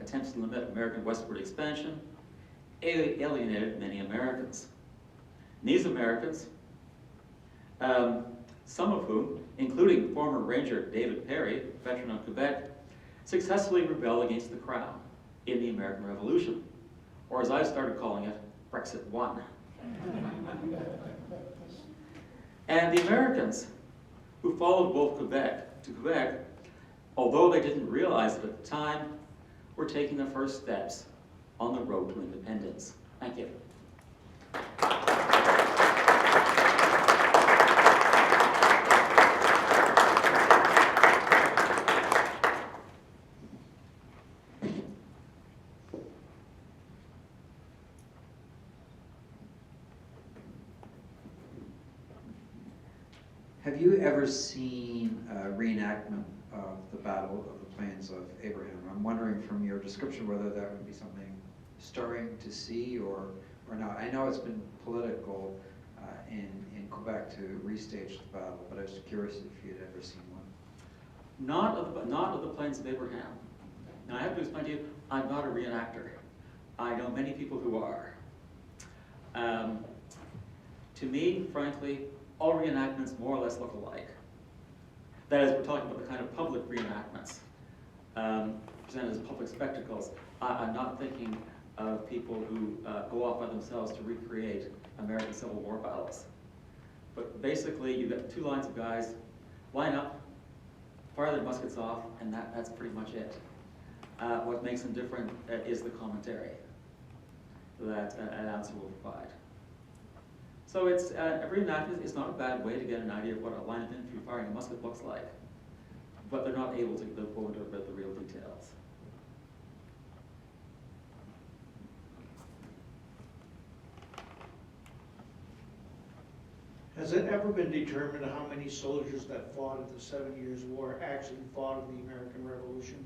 attempts to limit American westward expansion, alienated many Americans. And these Americans, some of whom, including former Ranger David Perry, veteran of Quebec, successfully rebelled against the Crown in the American Revolution, or as I started calling it, Brexit 1. And the Americans who followed Wolfe to Quebec, although they didn't realize it at the time, were taking the first steps on the road to independence. Thank you. Have you ever seen a reenactment of the Battle of the Plains of Abraham? I'm wondering from your description whether that would be something stirring to see or not. I know it's been political in Quebec to restage the battle, but I was curious if you'd ever seen one. Not of the Plains of Abraham. Now I have to explain to you, I'm not a reenactor. I know many people who are. To me, frankly, all reenactments more or less look alike. That is, we're talking about the kind of public reenactments presented as public spectacles. I'm not thinking of people who go off by themselves to recreate American Civil War battles. But basically, you get two lines of guys, line up, fire their muskets off, and that's pretty much it. What makes them different is the commentary that an announcer will provide. So it's a reenactment is not a bad way to get an idea of what a line of infantry firing a musket looks like, but they're not able to go into the real details. Has it ever been determined how many soldiers that fought at the 7 Years' War actually fought in the American Revolution?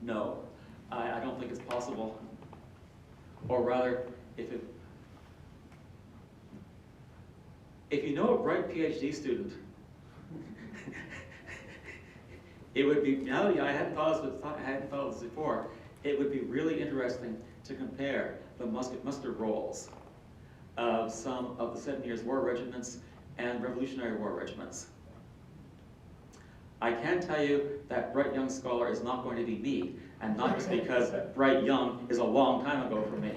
No, I don't think it's possible. Or rather, if you know a bright PhD student, it would be, now that I hadn't thought of this before, it would be really interesting to compare the muster rolls of some of the 7 Years' War regiments and Revolutionary War regiments. I can tell you that bright young scholar is not going to be me, and not just because bright young is a long time ago for me.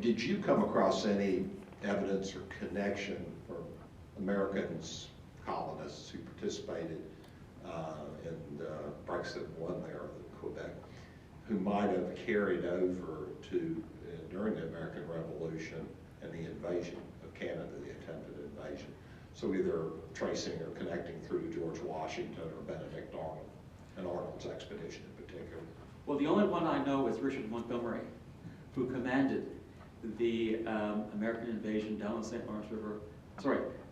Did you come across any evidence or connection, or Americans, colonists who participated in Brexit won there, Quebec, who might have carried over to, during the American Revolution and the invasion of Canada, the attempted invasion. So either tracing or connecting through to George Washington or Benedict Arnold, and Arnold's expedition in particular. Well, the only one I know is Richard Montgomery, who commanded the American invasion down the St. Lawrence River,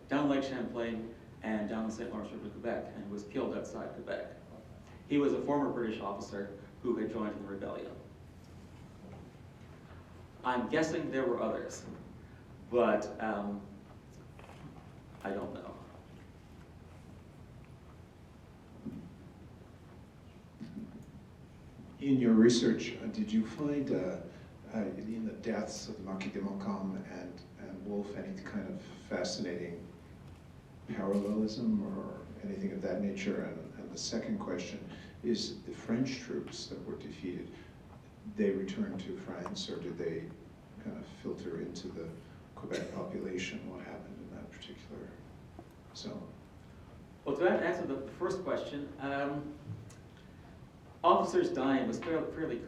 down Lake Champlain and down the St. Lawrence River to Quebec, and was killed outside Quebec. He was a former British officer who had joined in the rebellion. I'm guessing there were others, but I don't know. In your research, did you find in the deaths of the Marquis de Montcalm and Wolfe any kind of fascinating parallelism or anything of that nature? And the second question is, the French troops that were defeated, they returned to France, or did they kind of filter into the Quebec population? What happened in that particular zone? Well, to answer the first question, officers dying was fairly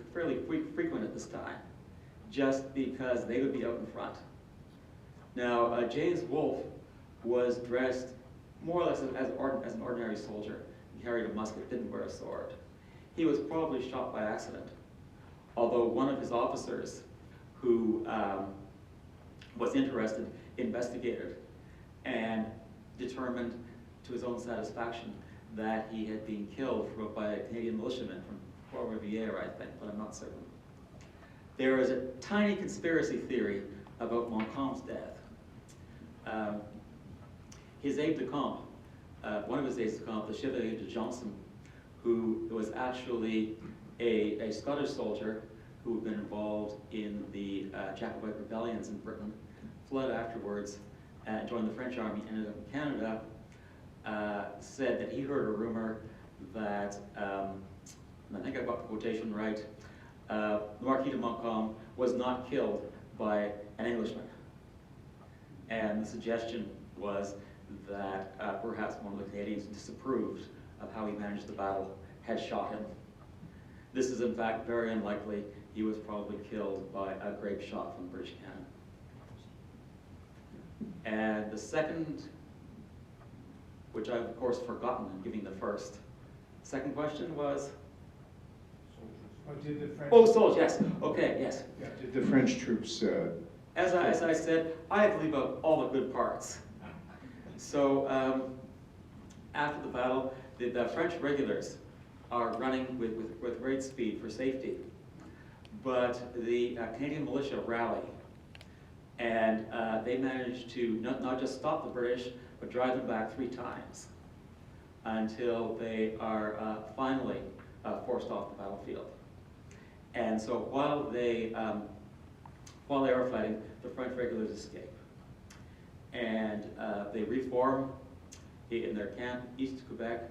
frequent at this time, just because they would be out in front. Now, James Wolfe was dressed more or less as an ordinary soldier. He carried a musket, didn't wear a sword. He was probably shot by accident, although one of his officers who was interested investigated and determined to his own satisfaction that he had been killed by a Canadian militiaman from Trois-Rivières, I think, but I'm not certain. There is a tiny conspiracy theory about Montcalm's death. His aide-de-camp, one of his aides-de-camp, the Chevalier de Johnson, who was actually a Scottish soldier who had been involved in the Jacobite rebellions in Britain, fled afterwards and joined the French army, ended up in Canada, said that he heard a rumor that, and I think I got the quotation right, the Marquis de Montcalm was not killed by an Englishman. And the suggestion was that perhaps one of the Canadians disapproved of how he managed the battle, had shot him. This is in fact very unlikely. He was probably killed by a grape shot from British cannon. And the second, which I've of course forgotten in giving the first. Second question was? Did the French? Oh, soldiers, yes. Okay, yes. Yeah, did the French troops? As I said, I have to leave out all the good parts. So after the battle, the French regulars are running with great speed for safety, but the Canadian militia rally, and they managed to not just stop the British, but drive them back 3 times until they are finally forced off the battlefield. And so while they are fighting, the French regulars escape. And they reform in their camp east of Quebec,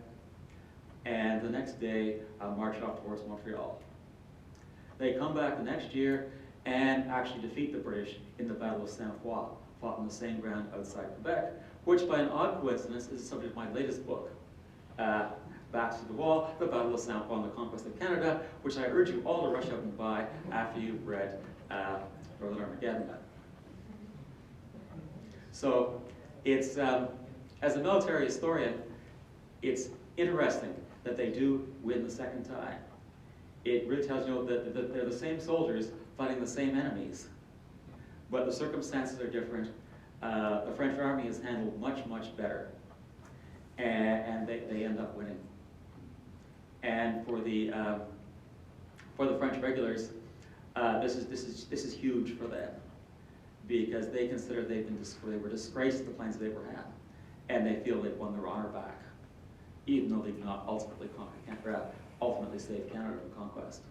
and the next day march off towards Montreal. They come back the next year and actually defeat the British in the Battle of Saint-Foy, fought on the same ground outside Quebec, which by an odd coincidence is the subject of my latest book, Backs to the Wall, The Battle of Saint-Foy and the Conquest of Canada, which I urge you all to rush out and buy after you've read Northern Armageddon. So it's, as a military historian, it's interesting that they do win the second time. It really tells you that they're the same soldiers fighting the same enemies, but the circumstances are different. The French army is handled much, much better, and they end up winning. And for the French regulars, this is huge for them, because they consider they were disgraced at the plains of Abraham, and they feel they've won their honor back, even though they did not ultimately save Canada from conquest.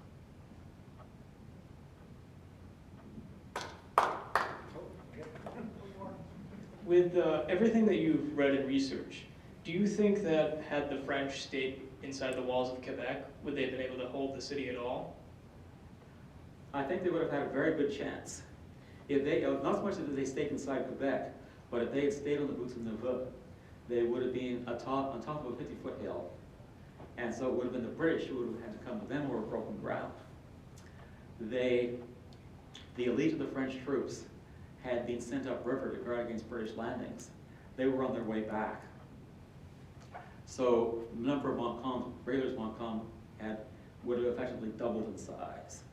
With everything that you've read and researched, do you think that had the French stayed inside the walls of Quebec, would they have been able to hold the city at all? I think they would have had a very good chance. If they, not so much that they stayed inside Quebec, But if they had stayed on the Boots of Neveu, they would have been on top of a 50-foot hill. And so it would have been the British who would have had to come to them over broken ground. The elite of the French troops had been sent upriver to guard against British landings. They were on their way back. So the number of Montcalm's, regulars Montcalm had, would have effectively doubled in size.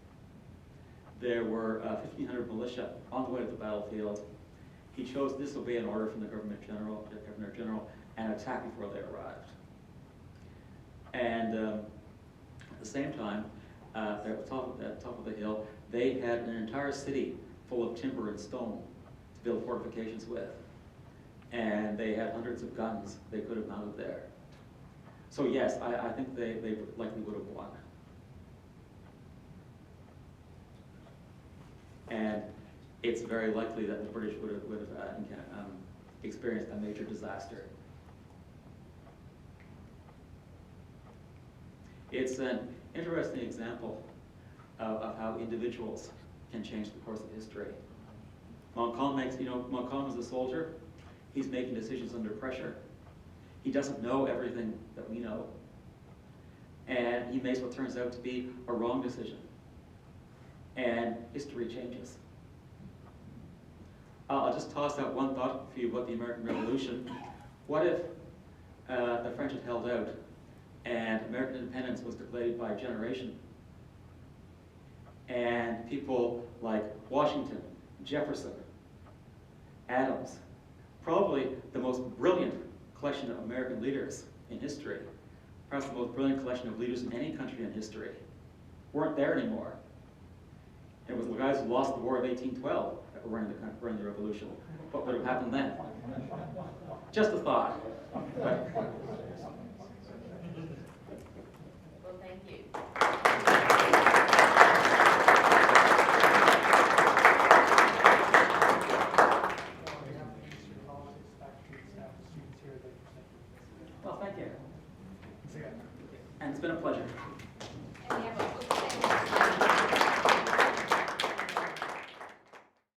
There were 1,500 militia on the way to the battlefield. He chose to disobey an order from the Governor General, and attack before they arrived. And at the same time, at the top of the hill, they had an entire city full of timber and stone to build fortifications with. And they had hundreds of guns they could have mounted there. So yes, I think they likely would have won. And it's very likely that the British would have experienced a major disaster. It's an interesting example of how individuals can change the course of history. Montcalm Montcalm is a soldier. He's making decisions under pressure. He doesn't know everything that we know. And he makes what turns out to be a wrong decision. And history changes. I'll just toss out one thought for you about the American Revolution. What if the French had held out and American independence was declared by generation? And people like Washington, Jefferson, Adams, probably the most brilliant collection of American leaders in history, perhaps the most brilliant collection of leaders in any country in history, weren't there anymore. It was the guys who lost the War of 1812 that were running the revolution. What would have happened then? Just a thought. Well, thank you. Well, thank you. And it's been a pleasure. And we have a